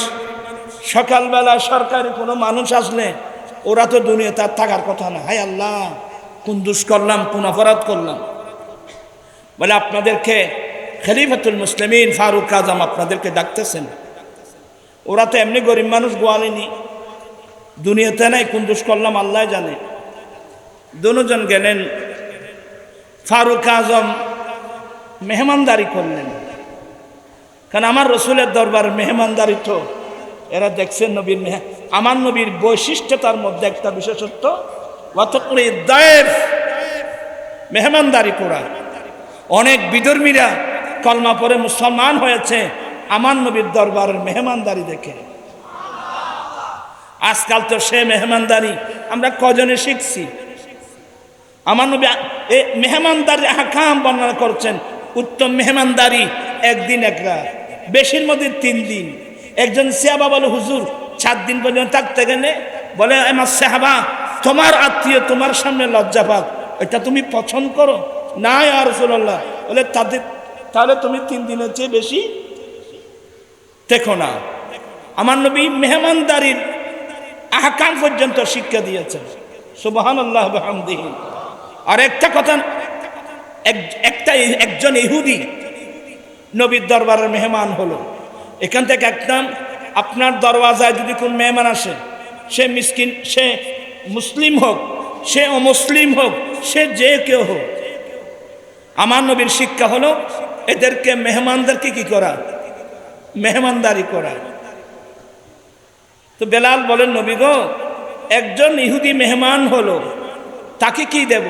সকালবেলা সরকারি কোনো মানুষ আসলে ওরা তো দুনিয়া তার থাকার কথা না হায় আল্লাহ কোন দুষ করলাম কোন অপরাধ করলাম বলে আপনাদেরকে খলিফাতুল মুসলিমিন ফারুক আজম আপনাদেরকে ডাকতেছেন ওরা তো এমনি গরিব মানুষ গোয়ালেনি দুনিয়াতে নাই কোন দুষ করলাম আল্লাহ জানে দুজন গেলেন ফারুক আজম মেহমানদারি করলেন কারণ আমার রসুলের দরবার মেহমানদারি তো এরা দেখছেন নবীর আমার নবীর বৈশিষ্ট্যতার মধ্যে একটা বিশেষত্ব অতঃপরে দায়ের মেহমানদারি করা অনেক বিধর্মীরা কলমা পরে মুসলমান হয়েছে আমার নবীর দরবারের মেহমানদারি দেখে আজকাল তো সে মেহমানদারি আমরা কজনে শিখছি আমার নবী মেহমানদারি আহকাম বর্ণনা করছেন উত্তম মেহমানদারি একদিন এক রাত বেশির মধ্যে 3 দিন একজন সাহাবা বলে হুজুর 7 দিন পর্যন্ত থাকতে গেলে বলে আমার সাহাবা তোমার আত্মীয় তোমার সামনে লজ্জা পাক এটা তুমি পছন্দ করো না ইয়া রাসূলুল্লাহ বলে তাহলে তুমি 3 দিনের চেয়ে বেশি দেখো না আমার নবী মেহমানদারির আহকাম পর্যন্ত শিক্ষা দিয়েছেন সুবহানাল্লাহ ওয়া বিহামদিহি আর একটা কথা একজন ইহুদি নবীর দরবারের মেহমান হলো এখান থেকে একদম আপনার দরওয়াজায় যদি কোন মেহমান আসে সে মিসকিন সে মুসলিম হোক সে অমুসলিম হোক সে যে কেউ হোক আমার নবীর শিক্ষা হলো এদেরকে মেহমানদেরকে কি করা মেহমানদারি করা তো বেলাল বলেন নবী গো একজন ইহুদি মেহমান হলো তাকে কি দেব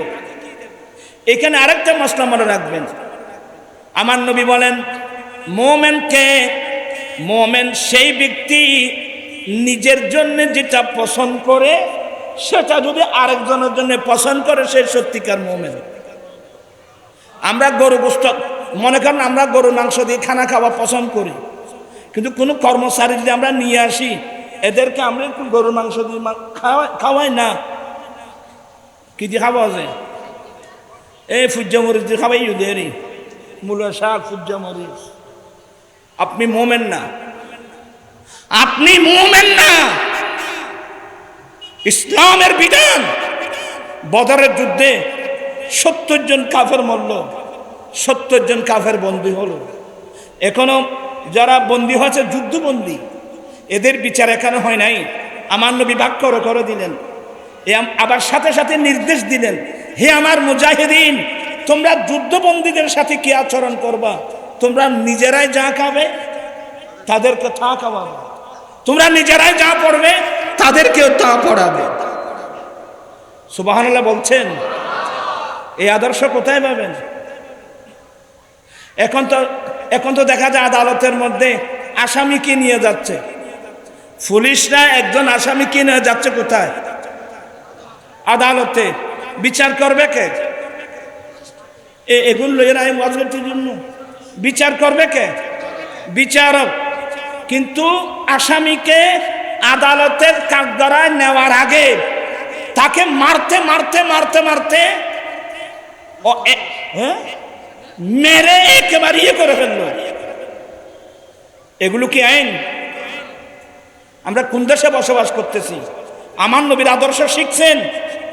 এখানে আরেকটা মশলা মনে রাখবেন আমার নবী বলেন মোমেন সেই ব্যক্তি নিজের জন্য যেটা পছন্দ করে সেটা যদি আরেকজনের জন্য পছন্দ করে সে সত্যিকার মোমেন আমরা গরু গোশত মনে করেন আমরা গরু মাংস দিয়ে খানা খাওয়া পছন্দ করি কিন্তু কোনো কর্মচারী যদি আমরা নিয়ে আসি এদেরকে আমরা একটু গরুর মাংস দিয়ে খাওয়াই না কি দিয়ে খাওয়া যায় এই সূর্যমরিচ দিয়ে খাওয়াই ওদেরই মূলা শাক সূর্যমরিচ আপনি মোমেন না আপনি মোমেন না ইসলামের বিধান। বদরের যুদ্ধে 70 জন কাফের মরল, 70 জন কাফের বন্দী হলো। এখনো যারা বন্দী হয়েছে যুদ্ধবন্দী, এদের বিচার এখনো হয় নাই। আমার নবী ভাগ করে দিলেন। আবার সাথে সাথে নির্দেশ দিলেন, হে আমার মুজাহিদিন, তোমরা যুদ্ধবন্দীদের সাথে কি আচরণ করবা? তোমরা নিজেরাই যা খাবে তাদেরকে তা খাওয়াবে, তোমরা নিজেরাই যা পড়বে তাদেরকেও তা পড়াবে। সুবহানাল্লাহ বলছেন। এই আদর্শ কোথায় পাবেন? এখন তো দেখা যায় আদালতের মধ্যে আসামিকে নিয়ে যাচ্ছে, পুলিশরা একজন আসামিকে নিয়ে যাচ্ছে কোথায়? আদালতে। বিচার করবে কে? এগুলো লইয়ের জন্য বিচার করবে কে? বিচারক। কিন্তু আসামিকে আদালতের কাঠগড়ায় নেওয়ার আগে তাকে মারতে মারতে মারতে মারতে মেরে একেবারে ইয়ে করে ফেললো। এগুলো কি আইন? আমরা কোন দেশে বসবাস করতেছি? আমার নবীর আদর্শ শিখছেন।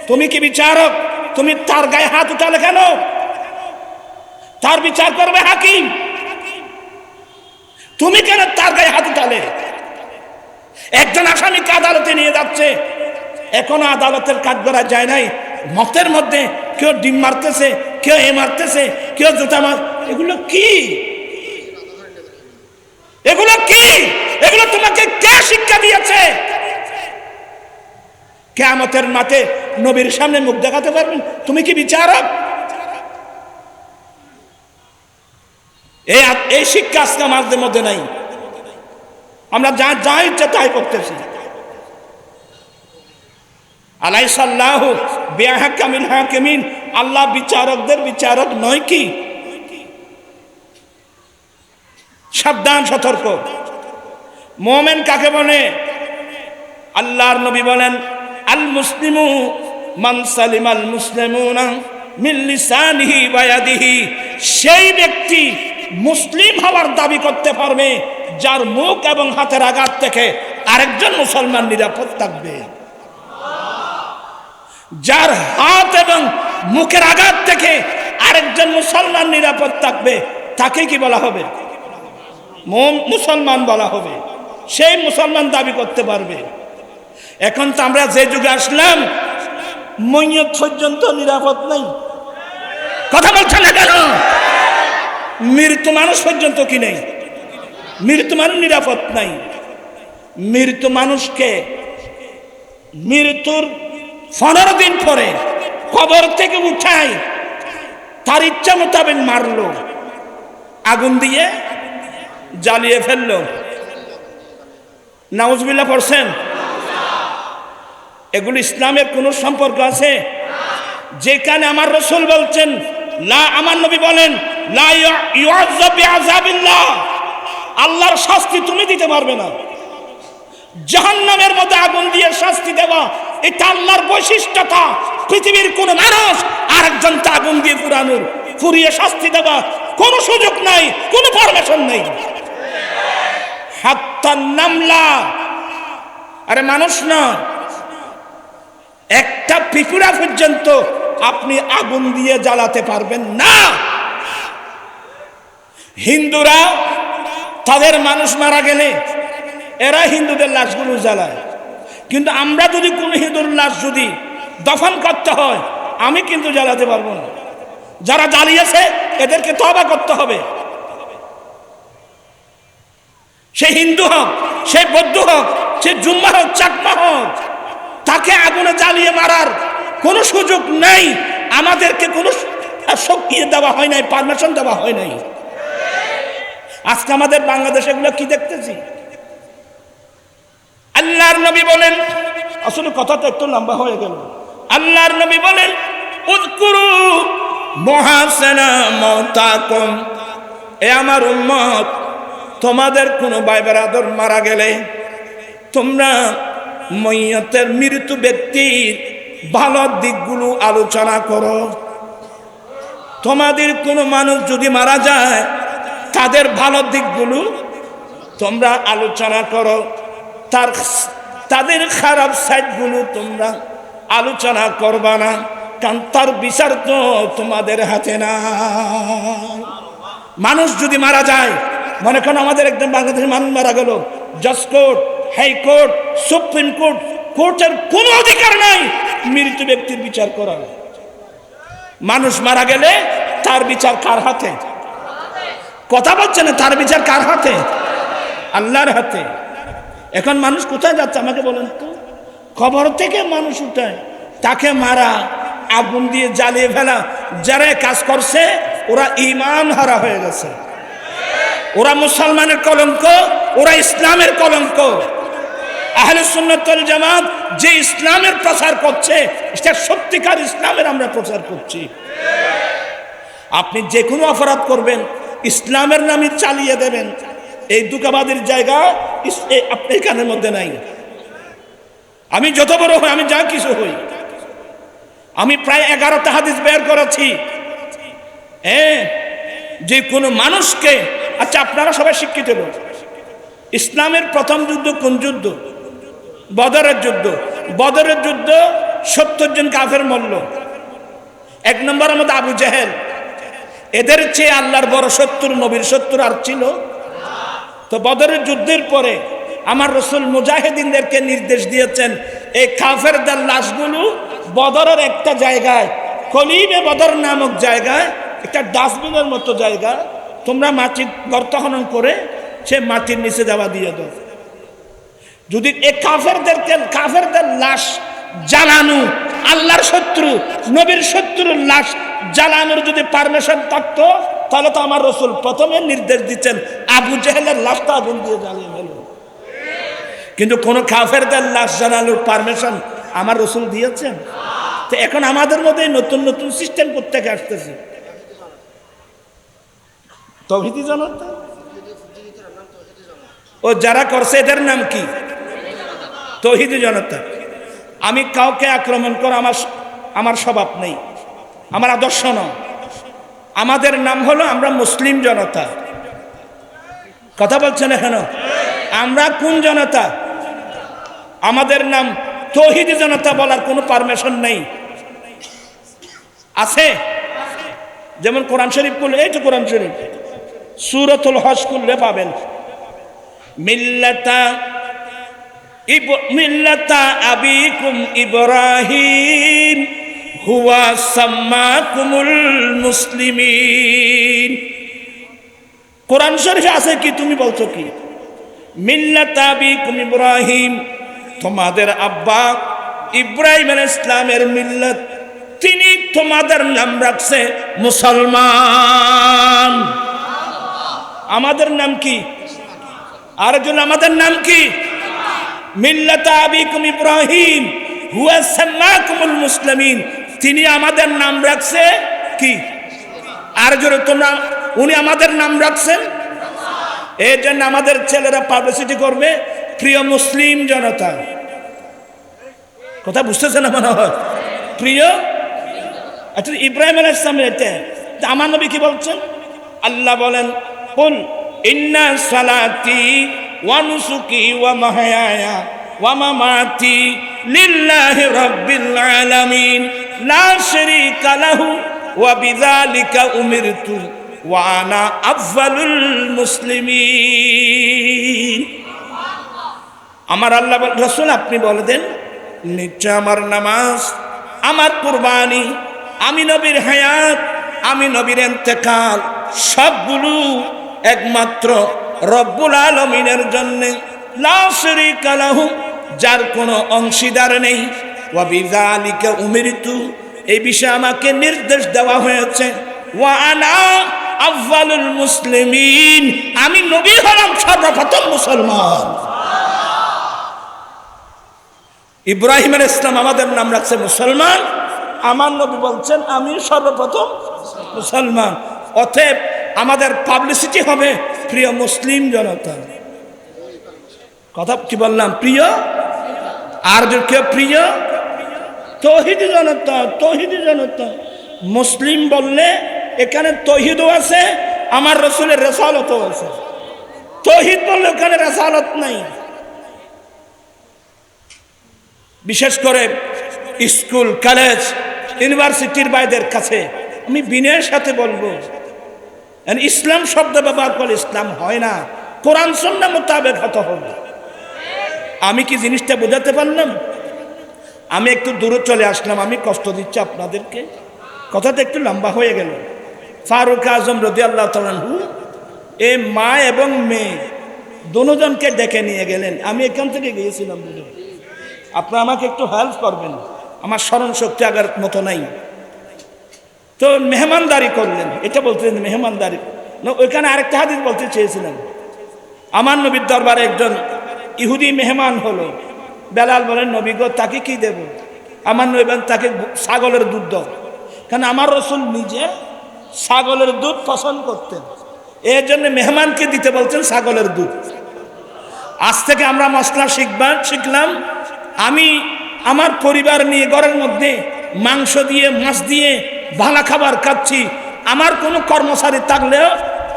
তুমি কি বিচারক? তুমি তার গায়ে হাত উঠালে কেন? তার বিচার করবে হাকিম, তুমি কেন তার গায়ে হাত উঠালে? একজন আসামিকে আদালতে নিয়ে যাচ্ছে, এখনো আদালতের কাঠগড়ায় যায় নাই। মতের মধ্যে কেউ ডিম মারতেছে, কেউ মারতেছে, কেউ জুতা মার। এগুলো কি? এগুলো কি? এগুলো তোমাকে কে শিক্ষা দিয়েছে? কিয়ামতের মাঠে নবীর সামনে মুখ দেখাতে পারবেন? তুমি কি বিচারক? এই শিক্ষা আজকে আমাদের মধ্যে নাই। আমরা যা ইচ্ছা তাই করতেছি। আলাইসাল্লাহু বিআহকামিল হাকিমিন, আল্লাহ বিচারকদের বিচারক নয় কি? সাবধান, সতর্ক। মুমিন কাকে বলে? আল্লাহর নবী বলেন, আল মুসলিমু মান সালিমাল মুসলিমুনা মিন লিসানিহি ওয়া ইয়াদিহি। সেই ব্যক্তি মুসলিম হওয়ার দাবি করতে পারবে যার মুখ এবং হাতের আঘাত থেকে আরেকজন মুসলমান নিরাপদ থাকবে। যার হাত এবং মুখের আঘাত থেকে আরেকজন মুসলমান নিরাপদ থাকবে, তাকে কি বলা হবে? মুসলমান বলা হবে। সেই মুসলমান দাবি করতে পারবে। এখন তো আমরা যে যুগে আসলাম, মইয়ত পর্যন্ত নিরাপদ নাই। কথা বলছেন না কেন? মৃত্যু মানুষ পর্যন্ত কি নেই? মৃত্যু মানুষ নিরাপদ নাই। মৃত্যু মানুষকে মৃত্যুর 15 দিন পরে কবর থেকে উঠাই তার ইচ্ছা মোতাবেক মারলো, আগুন দিয়ে জ্বালিয়ে ফেললো। নাউজুবিল্লাহ পড়ছেন? এগুলো ইসলামের কোন সম্পর্ক আছে? যেখানে আমার রাসূল বলছেন, আমার নবী বলেন, লা ইউআযাব বিআযাবিল্লাহ, আল্লাহর শাস্তি তুমি দিতে পারবে না। জাহান্নামের মধ্যে আগুন দিয়ে শাস্তি দেওয়া, এটা আল্লাহর বৈশিষ্ট্যতা। পৃথিবীর কোন মানুষ আরেকজনকে আগুন দিয়ে পুড়িয়ে শাস্তি দেওয়া কোন সুযোগ নাই, কোন পারমিশন নেই। হাত্তা নামলা, আরে মানুষ না, একটা পিঁপড়া পর্যন্ত আপনি আগুন দিয়ে জ্বালাতে পারবেন না। হিন্দুরা তাদের মানুষ মারা গেলে এরা হিন্দুদের লাশগুলো জ্বালায়, কিন্তু আমরা যদি কোন হিন্দুর লাশ যদি দফন করতে হয়, আমি কিন্তু জ্বালাতে পারবো না। যারা জ্বালিয়েছে এদেরকে তওবা করতে হবে। সে হিন্দু হোক, সে বৌদ্ধ হোক, সে জুম্মা হোক, চাকমা হোক, তাকে আগুনে জ্বালিয়ে মারার কোনো সুযোগ নেই। আমাদেরকে কোনো শক্তি দেওয়া হয় নাই, পারমিশন দেওয়া হয় নাই। আজকে আমাদের বাংলাদেশে এগুলো কি দেখতেছি? আল্লাহর নবী বলেন, আসলে কথাটা একটু লম্বা হয়ে গেল। আল্লাহর নবী বলেন, উযকুরু মুহাসানা মাউতাকুম, এ আমার উম্মত, তোমাদের কোনো ভাই বেরাদর মারা গেলে তোমরা মইয়তের মৃত্যু ব্যক্তির ভালো দিকগুলো আলোচনা করো। তোমাদের কোনো মানুষ যদি মারা যায়, তাদের ভালো দিকগুলো তোমরা আলোচনা করো। তাদের খারাপ সাইডগুলো তোমরা আলোচনা করবা না, কারণ তার বিচার তো তোমাদের হাতে না। মানুষ যদি মারা যায়, মনে করেন আমাদের একদম বাংলাদেশের মানুষ মারা গেল, জাজ কোর্ট, হাইকোর্ট, সুপ্রিম কোর্ট, কোর্টের কোনো অধিকার নাই মৃত ব্যক্তির বিচার করার। মানুষ মারা গেলে তার বিচার কার হাতে? কথা বলছে না, তার বিচার কার হাতে? আল্লাহর হাতে। এখন মানুষ কোথায় যাচ্ছে আমাকে বলেন তো? কবর থেকে মানুষ উঠায়, তাকে মারা, আগুন দিয়ে জ্বালিয়ে ফেলা। যারা কাজ করছে ওরা ঈমান হারা হয়ে গেছে, ওরা মুসলমানের কলঙ্ক, ওরা ইসলামের কলঙ্ক। আহলে সুন্নাত ওয়াল জামাত যে ইসলামের প্রচার করছে, এটা সত্যিকার ইসলামের আমরা প্রচার করছি। আপনি যে কোনো অপরাধ করবেন, ইসলামের নামে চালিয়ে দেবেন, এই দুঃখবাদীর জায়গা আপনি এখানের মধ্যে নাই। আমি যত বড় হই, আমি যা কিছু হই, আমি প্রায় 11টা হাদিস বের করেছি। যে কোনো মানুষকে, আচ্ছা আপনারা সবাই শিক্ষিত লোক, ইসলামের প্রথম যুদ্ধ কোন যুদ্ধ? বদরের যুদ্ধ। বদরের যুদ্ধ 70 জন কাফের মরল। 1 নম্বর আমাদের আবু জেহেল। এদের চেয়ে আল্লাহর বড় শত্রু, নবীর শত্রু আর ছিল? তো বদরের যুদ্ধের পরে আমার রাসূল মুজাহিদিনদেরকে নির্দেশ দিয়েছেন, এই কাফেরদের লাশগুলো বদরের একটা জায়গায়, খলিবে বদর নামক জায়গায়, একটা ডাস্টবিনের মতো জায়গা, তোমরা মাটির গর্ত খনন করে সে মাটির নিচে যাওয়া দিয়ে দাও। যদি এই কাফেরদের লাশ জ্বালানো, আল্লাহর শত্রু নবীর শত্রুর লাশ জ্বালানোর যদি পারমিশন থাকতো, তাহলে তো আমার রাসূল প্রথমে নির্দেশ দিচ্ছেন আবু জেহেলের লাশটা আগুন দিয়ে জ্বালিয়ে ফেলুন। কিন্তু কোন কাফেরদের লাশ জ্বালানোর পারমিশন আমার রাসূল দিয়েছেন? তো এখন আমাদের মধ্যে নতুন নতুন সিস্টেম করতে আসতেছে। তাওহীদি জনতা, ও যারা করছে এদের নাম কি? তাওহীদি জনতা। আমি কাউকে আক্রমণ করা আমার স্বভাব নেই, আমার আদর্শ নয়। আমাদের নাম হলো আমরা মুসলিম জনতা। কথা বলছেন এখানে? আমরা কোন জনতা? আমাদের নাম তাওহীদি জনতা বলার কোনো পারমিশন নেই। আছে? যেমন কোরআন শরীফ খুললে, এই তো কোরআন শরীফ সূরাতুল হজ খুললে পাবেন, মিল্লাতা আবিকুম ইব্রাহিম হুয়া সাম্মাকুমুল মুসলিমিন। কোরআন শরীফে আছে কি? তুমি বলছো কি? মিল্লাতা আবিকুম ইব্রাহিম, তোমাদের আব্বা ইব্রাহিম আলাইহিস সালামের মিল্লাত, তিনি তোমাদের নাম রাখছে মুসলমান। আমাদের নাম কি? আরেকজন আমাদের নাম কি? মিল্লাতা আবিকুম ইব্রাহিম হুয়া সাম্মাকুমুল মুসলিমিন, তিনি আমাদের নাম রাখছে কি? আর জোরে তোমরা, উনি আমাদের নাম রাখছেন। এই জন্য আমাদের ছেলেরা পাবলিসিটি করবে প্রিয় মুসলিম জনতা। কথা বুঝতেছে না মনে হয়? প্রিয়, আচ্ছা ইব্রাহিম আলাইহিস সালাম, এটা আমার নবী কি বলছেন? আল্লাহ বলেন, কুল ইন্না সালাতি ওয়া নুসুকি ওয়া মাহইয়ায়া ওয়া মামাতি লিল্লাহি রাব্বিল আলামিন লা শারীকা লাহু ওয়া বিযালিকা উমিরতু ওয়া আনা আফযালুল মুসলিমিন। আমার আল্লাহ রাসূল আপনি বলে দেন, নিশ্চয় আমার নামাজ, আমার কুরবানি, আমি নবীর হায়াত, আমি নবীর ইন্তেকাল, সবগুলো একমাত্র রব্বুল আলামিনের জন্য, লা শারীকা লাহু, যার কোনো অংশীদার নেই, ওয়া বিযালিকা উমিরতু, এই বিষয়ে আমাকে নির্দেশ দেওয়া হয়েছে, ওয়া আনা আফযালুল মুসলিমিন, আমি নবী হলাম সর্বপ্রথম মুসলমান। ইব্রাহিম আলাইহিস সালাম আমাদের নাম রাখছে মুসলমান, আমার নবী বলছেন আমি সর্বপ্রথম মুসলমান। অতএব আমাদের পাবলিসিটি হবে প্রিয় মুসলিম জনতা। কথা কি বললাম? প্রিয়। আর কে প্রিয়? তাওহীদি জনতা। তাওহীদি জনতা মুসলিম বললে এখানে তাওহীদও আছে, আমার রাসূলের রিসালাতও আছে। তাওহীদ বললে ওখানে রিসালাত নাই। বিশেষ করে স্কুল, কলেজ, ইউনিভার্সিটির ভাইদের কাছে আমি বিনয়ের সাথে বলবো, ইসলাম শব্দ ব্যবহার করলে ইসলাম হয় না, কোরআন সুন্নাহ মোতাবেক হতে হবে। আমি কি জিনিসটা বোঝাতে পারলাম? আমি একটু দূরে চলে আসলাম, আমি কষ্ট দিচ্ছি আপনাদেরকে, কথাটা একটু লম্বা হয়ে গেল। ফারুক আজম রাদিয়াল্লাহু তাআলা আনহু এই মা এবং মেয়ে দুজনকে ডেকে নিয়ে গেলেন। আমি এখান থেকে গিয়েছিলাম, আপনারা আমাকে একটু হেল্প করবেন, আমার স্মরণ শক্তি আগের মতো নাই। তো মেহমানদারি করলেন, এটা বলতেন মেহমানদারি। ওইখানে আরেকটা হাদিস বলতে চেয়েছিলাম, আমার নবীর দরবারে একজন ইহুদি মেহমান হলো। বেলাল বলেন, নবী গো, তাকে কি দেব? আমার নবী বলেন, তাকে ছাগলের দুধ দাও। কারণ আমার রাসূল নিজে ছাগলের দুধ পছন্দ করতেন, এর জন্য মেহমানকে দিতে বলছেন ছাগলের দুধ। আজ থেকে আমরা মশলা শিখলাম। আমি আমার পরিবার নিয়ে ঘরের মধ্যে মাংস দিয়ে, মাছ দিয়ে ভালো খাবার খাচ্ছি, আমার কোনো কর্মচারী থাকলেও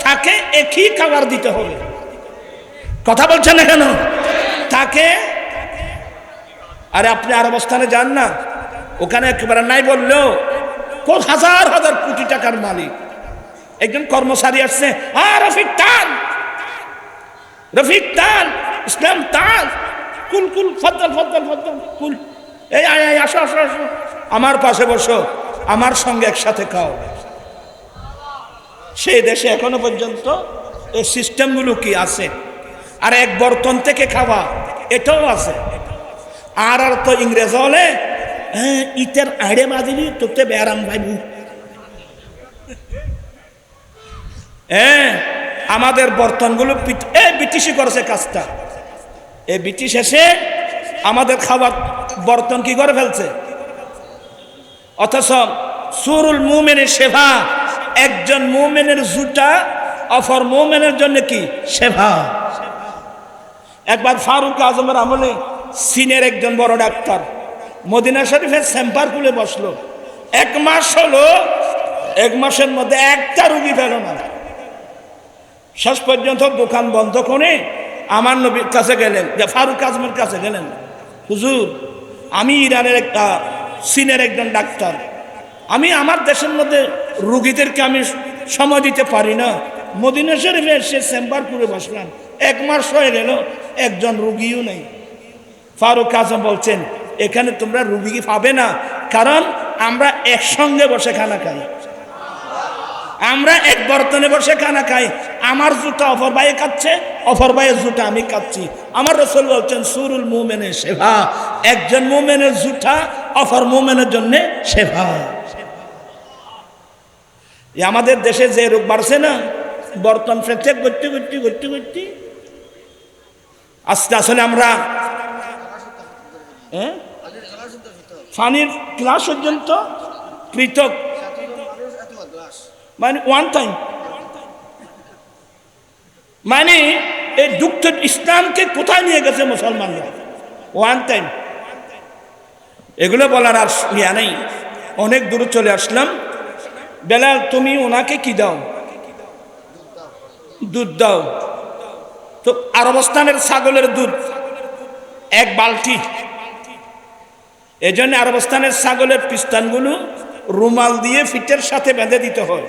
তাকে একই খাবার দিতে হবে। কথা বলছেন না কেন? তাকে, আরে আপনি আরব স্থানে যান না, ওখানে একেবারে নাই বললেও হাজার হাজার কোটি টাকার মালিক একজন কর্মচারী আসছে, রফিক টান, রফিক টান, ইসলাম টান, কুল কুল, ফদ্দল ফদ্দল ফদ্দল কুল, এই আয় আয়, আসো আসো আসো, আমার পাশে বসো, আমার সঙ্গে একসাথে খাও। সেই দেশে এখনো পর্যন্ত এই সিস্টেমগুলো কি আছে? আর এক বর্তন থেকে খাওয়া, এটাও আছে। আর তো ইংরেজ হলে ইটের আড়ে বাজিলি তোকে বেড়াম ভাইবু। আমাদের বর্তনগুলো ব্রিটিশই করেছে কাজটা। এই ব্রিটিশ এসে আমাদের খাবার বর্তন কি করে ফেলছে। অথচ সুরুল মুমিনের সেবা, একজন মুমিনের জুতা অপর মুমিনের জন্য কি সেবা। একবার ফারুক আজমের আমলে চীনের একজন বড় ডাক্তার মদিনা শরীফের চেম্বার খুলে বসলো। 1 মাস হলো, 1 মাসের মধ্যে একটা রুগী পেল না। শেষ পর্যন্ত দোকান বন্ধ করে আমার নবীর কাছে গেলেন, যে ফারুক আজমের কাছে গেলেন, হুজুর, আমি ইরানের চীনের একজন ডাক্তার, আমি আমার দেশের মধ্যে রুগীদেরকে আমি সময় দিতে পারি না, মদিনা শরীফে এসে চেম্বার করে বসলাম, 1 মাস হয়ে গেল, একজন রুগীও নেই। ফারুক আজম বলছেন, এখানে তোমরা রুগী পাবে না, কারণ আমরা একসঙ্গে বসে খানা খাই, আমরা এক বর্তনে বসে খানা খাই। আমার জুতা অপর ভাইয়ে খাচ্ছে, অপর ভাইয়ের জুতা আমি খাচ্ছি। আমার রাসূল বলছেন, সুরুল মুমিনের সেবা, একজন মুমিনের জুতা অপর মুমিনের জন্য সেবা। আমাদের দেশে যে রোগ বাড়ছে না, বর্তন ফ্র্যাকচার করতে করতে করতে করতে আস্তে আসলে আমরা পানির গ্লাস পর্যন্ত পৃথক, মানে ওয়ান টাইম, মানে এই দুঃখ ইসলামকে কোথায় নিয়ে গেছে মুসলমানরা, ওয়ান টাইম। এগুলো বলার আর ইয়া নেই, অনেক দূরে চলে আসলাম। বেলাল, তুমি ওনাকে কি দাও? দুধ দাও। তো আরবস্থানের ছাগলের দুধ 1 বালতি। এই জন্য আরবস্থানের ছাগলের পিস্তানগুলো রুমাল দিয়ে ফিটের সাথে বেঁধে দিতে হয়।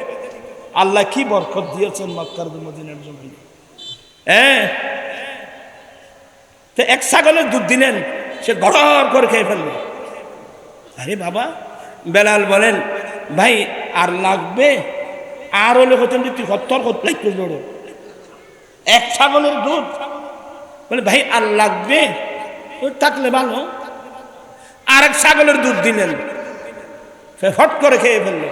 আল্লাহ কি বরকত দিয়েছেন মক্কার মদিনার জমিনে। তো 1 ছাগলের দুধ দিলেন, সে গড় করে খেয়ে ফেললো। আরে বাবা, বেলাল বলেন, ভাই আর লাগবে? আর হলে হতেন যে তুই হত্তর করতে 1 ছাগলের দুধ, বলে ভাই আর লাগবে? থাকলে ভালো। আর 1 ছাগলের দুধ দিলেন, হট করে খেয়ে ফেললো।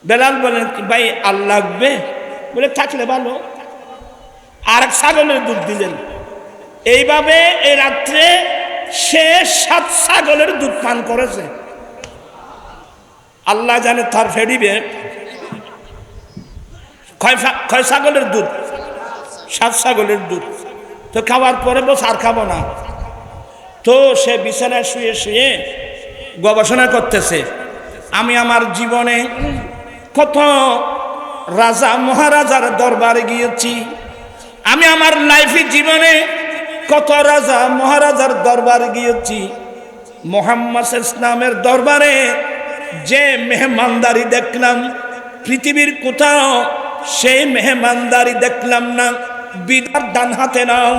বেলাল বলেন, ভাই আর লাগবে? বলে থাকলে ভালো। আর 1 ছাগলের দুধ দিলেন। এইভাবে এই রাত্রে সে 7 ছাগলের দুধ পান করেছে। আল্লাহ জানে তার ফেরিবে কয় ছাগলের দুধ, 7 ছাগলের দুধ। তো খাওয়ার পরে বস আর খাবো না। তো সে বিছানায় শুয়ে শুয়ে গবেষণা করতেছে, আমি আমার জীবনে কত রাজা মহারাজার দরবারে গিয়েছি, আমি আমার লাইফে জীবনে কত রাজা মহারাজার দরবার গিয়েছি, মুহাম্মদ ইসলামের দরবারে যে মেহমানদারি দেখলাম পৃথিবীর কোথাও সেই মেহমানদারি দেখলাম না। বিদার ডান হাতে নাও,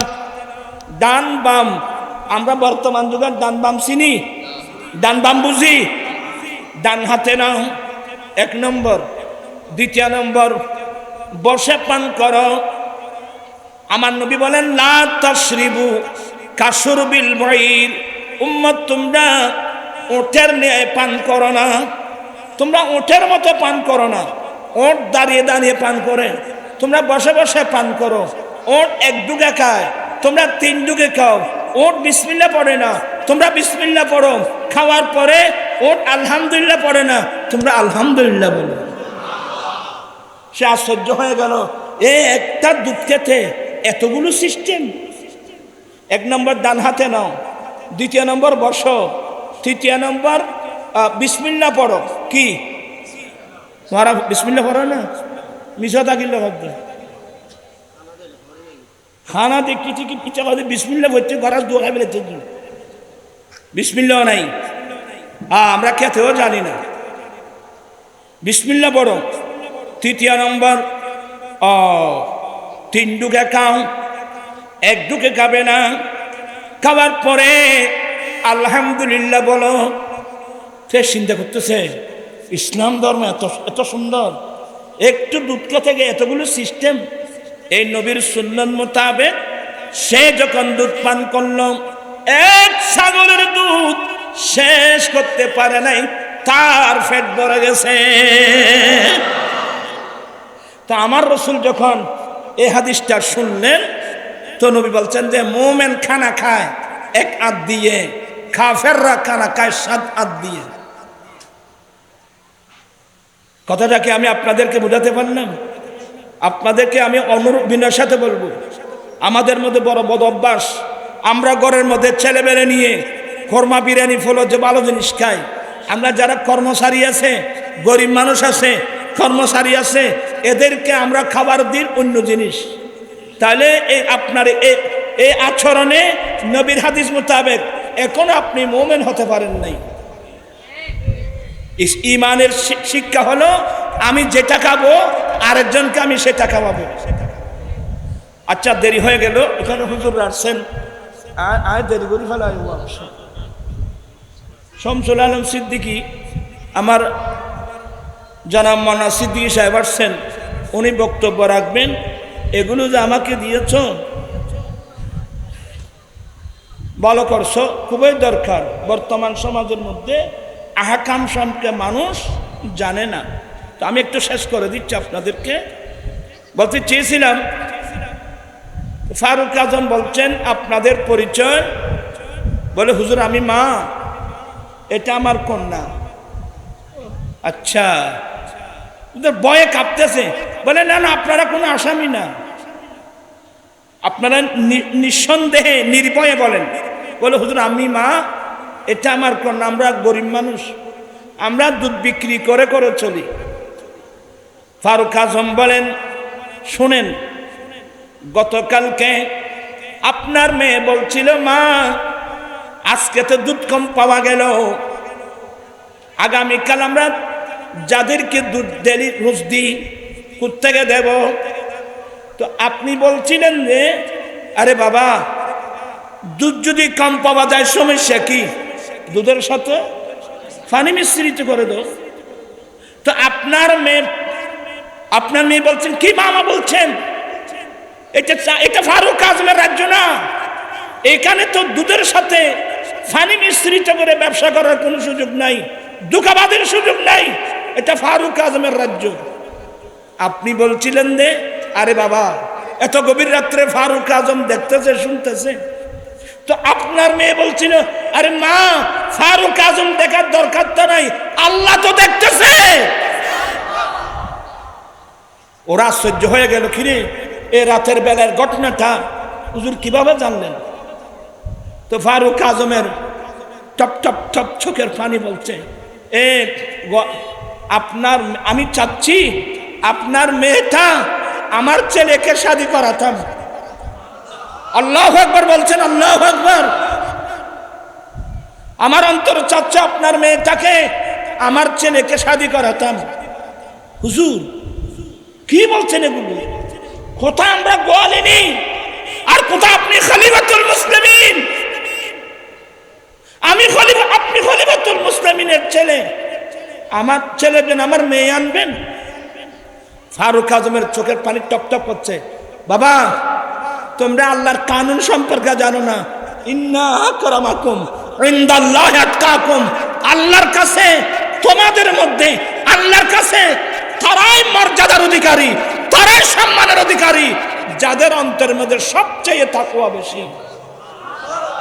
ডান বাম, আমরা বর্তমান যুগের ডান বাম চিনি, ডান বাম বুঝি, ডান হাতে নাও এক নম্বর। দ্বিতীয় নম্বর, বসে পান করো। আমার নবী বলেন লা তাশরিবু কাশুরবিল বাইর, উম্মত তোমরা ওঠের ন্যায় পান করো না, তোমরা ওঠের মতো পান করো না। ওঠ দাঁড়িয়ে দাঁড়িয়ে পান করে, তোমরা বসে বসে পান করো। ওঠ এক ডুগে খায়, তোমরা তিন ডুগে খাও। ওঠ বিসমিল্লাহ পড়ে না, তোমরা বিসমিল্লাহ পড়ো। খাওয়ার পরে ওঠ আলহামদুলিল্লাহ পড়ে না, তোমরা আলহামদুলিল্লাহ বলো। সে আশ্চর্য হয়ে গেল, একটা দুধ খেতে এতগুলো সিস্টেম। এক নম্বর ডান হাতে নাও, দ্বিতীয় নম্বর বসো, তৃতীয় নম্বর বিসমিল্লাহ পড়ো। কি তোমারা বিসমিল্লাহ পড়ো না? মিশা থাকিল ভাবতে খানা দেখছি কি পিছা কথা বিসমিল্লাহ বলছে, গরাজ দোয়া বেড়েছে, বিসমিল্লাহ নাই। আমরা খেতেও জানি না। বিসমিল্লাহ পড়ো। তৃতীয় নম্বর, তিন ডুকে খাও, এক ডুকে খাবে না। খাওয়ার পরে আলহামদুলিল্লাহ বলো। সে চিন্তা করতেছে ইসলাম ধর্ম এত এত সুন্দর, একটু দুধ থেকে এতগুলো সিস্টেম। এই নবীর সুন্নাত মোতাবেক সে যখন দুধ পান করলো, এক ছাগলের দুধ শেষ করতে পারে নাই, তার পেট ভরে গেছে। তা আমার রসুল যখন এই হাদিসটা শুনলেন, তো নবী বলছেন যে মোমেন খানা খায় এক হাত দিয়ে, কাফেররা খানা খায় 7 হাত দিয়ে। কথাটাকে আমি আপনাদেরকে বোঝাতে পারলাম? আপনাদেরকে আমি অনুরূপ বিনয়ের সাথে বলবো, আমাদের মধ্যে বড় বদ অভ্যাস, আমরা ঘরের মধ্যে ছেলেমেয়ে নিয়ে খোরমা বিরিয়ানি ফলো যে ভালো জিনিস খাই। আমরা যারা কর্মচারী আছে, গরিব মানুষ আছে, কর্মচারী আছে, এদেরকে আমরা খাবার দিই অন্য জিনিস। তাহলে এই আপনার এই আচরণে নবীর হাদিস মোতাবেক এখনো আপনি মোমেন হতে পারেন নাই। ইমানের শিক্ষা হলো আমি যেটা খাবো আরেকজনকে আমি সেটা খাওয়াবো। আচ্ছা, দেরি হয়ে গেল, এখানে হুজুর আসছেন, আয় দেরি করে ফেলাই। শামসুল আলম সিদ্দিকী, আমার জনাব মাওলানা সিদ্দিকী সাহেব আসছেন, উনি বক্তব্য রাখবেন। এগুলো যে আমাকে দিয়েছ ভালো করছো, খুবই দরকার। বর্তমান সমাজের মধ্যে আহকাম সম্পর্কে মানুষ জানে না। তো আমি একটু শেষ করে দিচ্ছি আপনাদেরকে। বলতে চেয়েছিলাম, ফারুক আজম বলছেন আপনাদের পরিচয়, বলে হুজুর আমি মা, এটা আমার কন্যা। আচ্ছা, ওদের ভয়ে কাঁপতেছে, বলে না না আপনারা কোনো আসামি না, আপনারা নিঃসন্দেহে নির্ভয়ে বলেন। বলে হুজুর আমি মা, এটা আমার কন্যা, আমরা গরিব মানুষ, আমরা দুধ বিক্রি করে করে চলি। ফারুক আজম বলেন শুনেন, গতকালকে আপনার মেয়ে বলছিল মা আজকে তো দুধ কম পাওয়া গেল, আগামীকাল আমরা যাদেরকে দুধ ডেলি রোজ দিই কোত্থেকে দেব? তো আপনি বলছিলেন যে আরে বাবা দুধ যদি কম পাওয়া যায় সমস্যা কি, দুধের সাথে পানি মিশ্রিত করে দাও। তো আপনার মেয়ে বলছেন কি মামা বলছেন, এটা ফারুক আজমের রাজ্য না, এখানে তো দুধের সাথে পানি মিশ্রিত করে ব্যবসা করার কোনো সুযোগ নাই, ধোঁকাবাদের সুযোগ নাই, এটা ফারুক আজমের রাজ্য। আপনি বলছিলেন যে আরে বাবা এত গভীর রাত্রে ফারুক আজম দেখতেছে শুনতেছে। তো আপনার মেয়ে বলছিল আরে মা ফারুক আজম দেখার দরকার তো নাই, আল্লাহ তো দেখতেছে। ওরা আশ্চর্য হয়ে গেল, কিরে এ রাতের বেলার ঘটনাটা হুজুর কিভাবে জানলেন? তো ফারুক আজমের টপ টপ টপ চোখের পানি বলছে আপনার, আমি চাচ্ছি আপনার মেয়েটা আমার ছেলেকে শাদী করাতাম। আল্লাহু আকবার বলছেন, আল্লাহু আকবার। আমার অন্তর চাচ্ছে আপনার মেয়েটাকে আমার ছেলেকে শাদী করাতাম। হুজুর কি বলছেন এগুলো? কোথায় আমরা বলিনি, আর কোথায় আপনি খলিফাতুল মুসলিমিন? আমি খলিফা, আপনি খলিফাতুল মুসলিমিনের ছেলে, আমার ছেলে দেন, আমার মেয়ে আনবেন? ফারুক আজমের চোখের পানি টপটপ করছে। বাবা, তোমরা আল্লাহর কানুন সম্পর্কে জানো না। ইন্না আকরামাকুম ইনদাল্লাহি আতকাকুম, আল্লাহর কাছে তোমাদের মধ্যে, আল্লাহর কাছে তারাই মর্যাদার অধিকারী, তারাই সম্মানের অধিকারী যাদের অন্তরের মধ্যে সবচেয়ে তাকওয়া বেশি।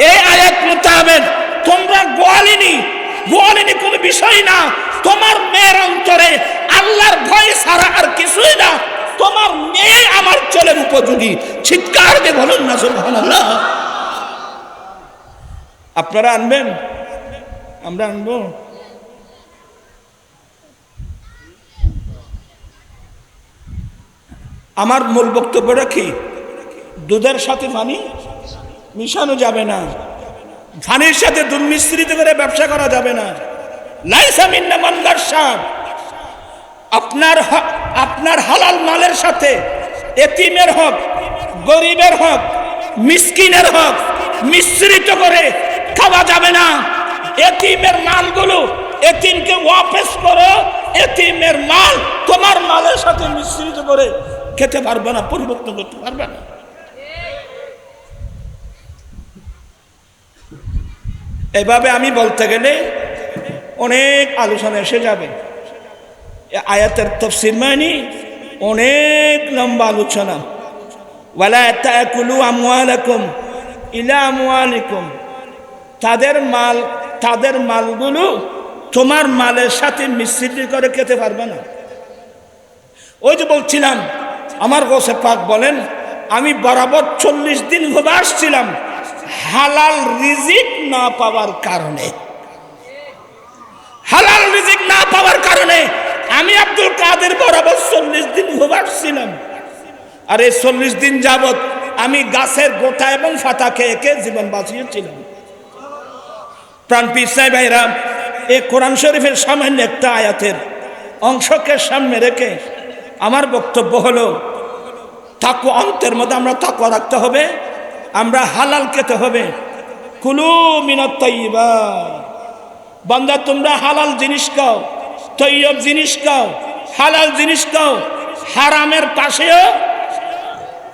এই আয়াত মোতাবেক তোমরা গোয়ালিনি কোনো বিষয় না। তোমার মেয়ের অন্তরে আল্লাহর ভয় ছাড়া আর কিছুই না। তোমার মেয়ে আমার ছেলের উপযোগী। চিৎকার দিয়ে বলুন না সুবহানাল্লাহ। আপনারা আনবেন? আমরা আনবো? আমার মূল বক্তব্যটা কি? দুধের সাথে পানি মিশানো যাবে না, পানির সাথে দুধ মিশ্রিত করে ব্যবসা করা যাবে না। লাইসা মিন্না মান গাশশাব। আপনার হালাল মালের সাথে এতিমের হক, গরিবের হক, মিসকিনের হক মিশ্রিত করে খাওয়া যাবে না। এতিমের মালগুলো এতিমকে ওয়াপস করো। এতিমের মাল তোমার মালের সাথে মিশ্রিত করে খেতে পারবে না, পরিবর্তন করতে পারবে না। এভাবে আমি বলতে গেলে অনেক আলোচনা এসে যাবে। আয়াতের তাফসীর মানে অনেক লম্বা আলোচনা। ওয়ালা তাকুলু আমওয়ালাকুম ইলা আমওয়ালিকুম, তাদের মালগুলো তোমার মালের সাথে মিশ্রিত করে খেতে পারবে না। ওই যে বলছিলাম, আমার গোসে পাক বলেন, আমি বরাবর 40 দিন ঘুরে আসছিলাম হালাল রিজিক না পাওয়ার কারণে। হালাল রিজিক না পাওয়ার কারণে আমি আব্দুল কাদের বরাবর 40 দিন ঘুরে আসছিলাম। আর এই 40 দিন যাবত আমি গাছের গোটা এবং ফাতা খেয়ে খেয়ে জীবন বাঁচিয়েছিলাম। প্রাণ পীর সাহেব ভাইরা, এই কোরআন শরীফের সামান্য একটা আয়াতের অংশকে সামনে রেখে আমার বক্তব্য হলো, তাকওয়া অন্তরের মধ্যে আমরা তাকওয়া রাখতে হবে, আমরা হালাল খেতে হবে। কুলু মিনাত তাইয়্যিবাত, বান্দা তোমরা হালাল জিনিস খাও, তৈয়ব জিনিস খাও, হালাল জিনিস খাও। হারামের পাশেও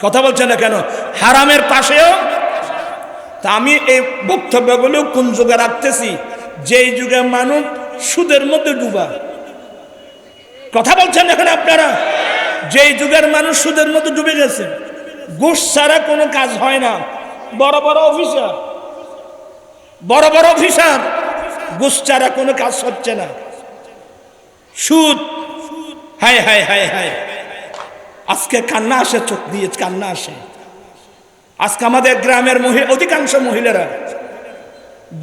কথা বলছেন না কেন? হারামের পাশেও। তা আমি এই বক্তব্যগুলো কোন যুগে রাখতেছি? যেই যুগে মানুষ সুদের মধ্যে ডুবা। কথা বলছেন এখন আপনারা? যেই যুগের মানুষ সুদের মধ্যে ডুবে গেছে, ঘুষ ছাড়া কোনো কাজ হয় না। বড় বড় অফিসার ঘুষ ছাড়া কোনো কাজ হচ্ছে না। সুদ, হায় হায় হায় হায়, আজকে কান্না আসে, চোখ দিয়ে কান্না আসে। আজকে আমাদের গ্রামের অধিকাংশ মহিলারা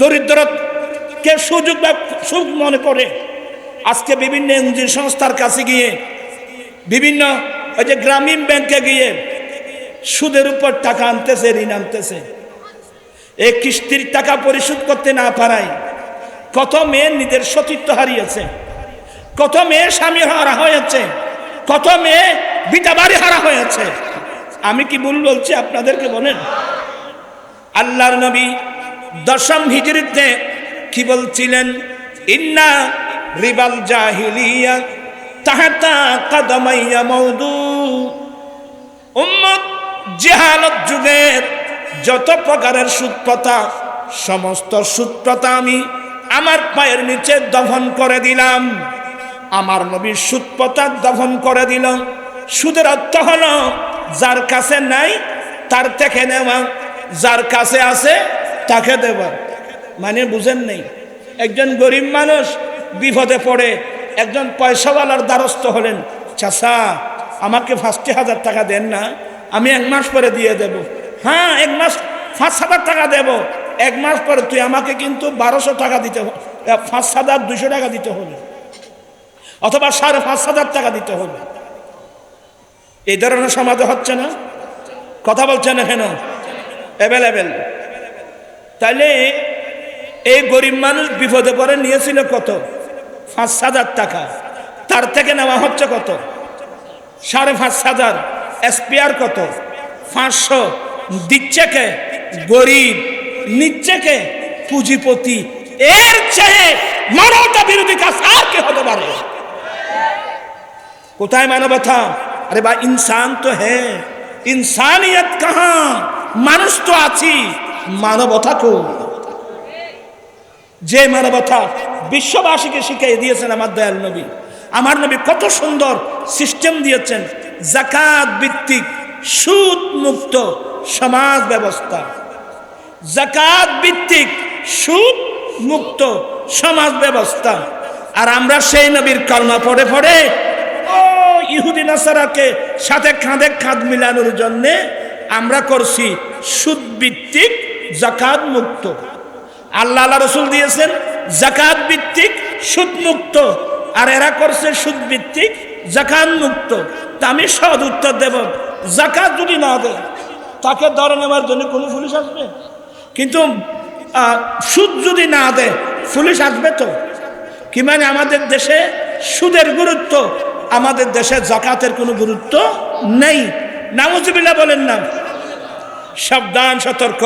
দরিদ্রকে সুযোগ মনে করে আজকে বিভিন্ন এনজিও সংস্থার কাছে গিয়ে, বিভিন্ন ওই যে গ্রামীণ ব্যাংকে গিয়ে সুদের উপর টাকা আনতেছে, ঋণ আনতেছে। এই কিস্তির টাকা পরিশোধ করতে না পারায় কত মেয়ে নিজের সতীত্ব হারিয়েছে, কত মেয়ে স্বামী হারা হয়েছে, কত মেয়ে বিটা বাড়ি হারা হয়েছে। আমি কি ভুল বলছি আপনাদেরকে বলেন? আল্লাহর নবী 10ম হিজরিতে কি বলছিলেন? ইন্না রিবাল জাহিলিয়া তাহাতা কদমাইয়া মওদু। উম্মত, জাহালত যুগের যত প্রকারের সুদপ্রথা, সমস্ত সুদপ্রথা আমি আমার পায়ের নিচে দফন করে দিলাম। আমার নবীর সুদপ্রথা দফন করে দিল। সুদের অর্থ হলো যার কাছে নাই তার থেকে নেওয়া, যার কাছে আছে তাকে দেওয়া। মানে বুঝেন নেই? একজন গরিব মানুষ বিপদে পড়ে একজন পয়সাওয়ালার দ্বারস্থ হলেন, চাচা আমাকে 50,000 টাকা দেন না, আমি 1 মাস পরে দিয়ে দেব। হ্যাঁ, 1 মাস 5,000 টাকা দেব, 1 মাস পরে তুই আমাকে কিন্তু 1200 টাকা দিতে হবে, 5,200 টাকা দিতে হবে, অথবা 5,500 টাকা দিতে হবে। এই ধরনের সমাজে হচ্ছে না? কথা বলছেন না কেন? অ্যাভেলেবেল। তাহলে এই গরিব মানুষ বিপদে পড়ে নিয়েছিল কত? 5,000 টাকা। তার থেকে নেওয়া হচ্ছে কত? 5,500। স্পেয়ার কত? 500। দিচ্ছে কে? গরিব। নিচ্ছে কে? পুঁজিপতি। এর চেয়ে মানবতা বিরোধী কাজ আর কি হতে পারে? কোথায় মানবতা? আরে ভাই, ইনসান তো হ্যাঁ, ইনসানিয়ত কাহা? মানুষ তো আছি, মানবতা কো? যে মানবতা বিশ্ববাসীকে শিখিয়ে দিয়েছেন আমার দয়াল নবী। আমার নবী কত সুন্দর সিস্টেম দিয়েছেন, যাকাত ভিত্তিক সুদ মুক্ত সমাজ ব্যবস্থা। যাকাত ভিত্তিক সুদ মুক্ত সমাজ ব্যবস্থা। আর আমরা সেই নবীর কলমা পড়ে পড়ে ও ইহুদি নাসারাকে সাথে কাঁধে কাঁধ মিলানোর জন্য আমরা করছি সুদ ভিত্তিক যাকাত মুক্ত। আল্লাহ রসুল দিয়েছেন যাকাত ভিত্তিক সুদ মুক্ত, আর এরা করছে সুদ ভিত্তিক যাকাত মুক্ত। তা আমি সহজ উত্তর দেব, যাকাত যদি না দেয় তাকে ধরে নেওয়ার জন্য কোনো পুলিশ আসবে? কিন্তু সুদ যদি না দেয় পুলিশ আসবে তো? কি মানে আমাদের দেশে সুদের গুরুত্ব, আমাদের দেশে যাকাতের কোনো গুরুত্ব নেই। নাউজুবিল্লাহ বলেন না? সাবধান, সতর্ক।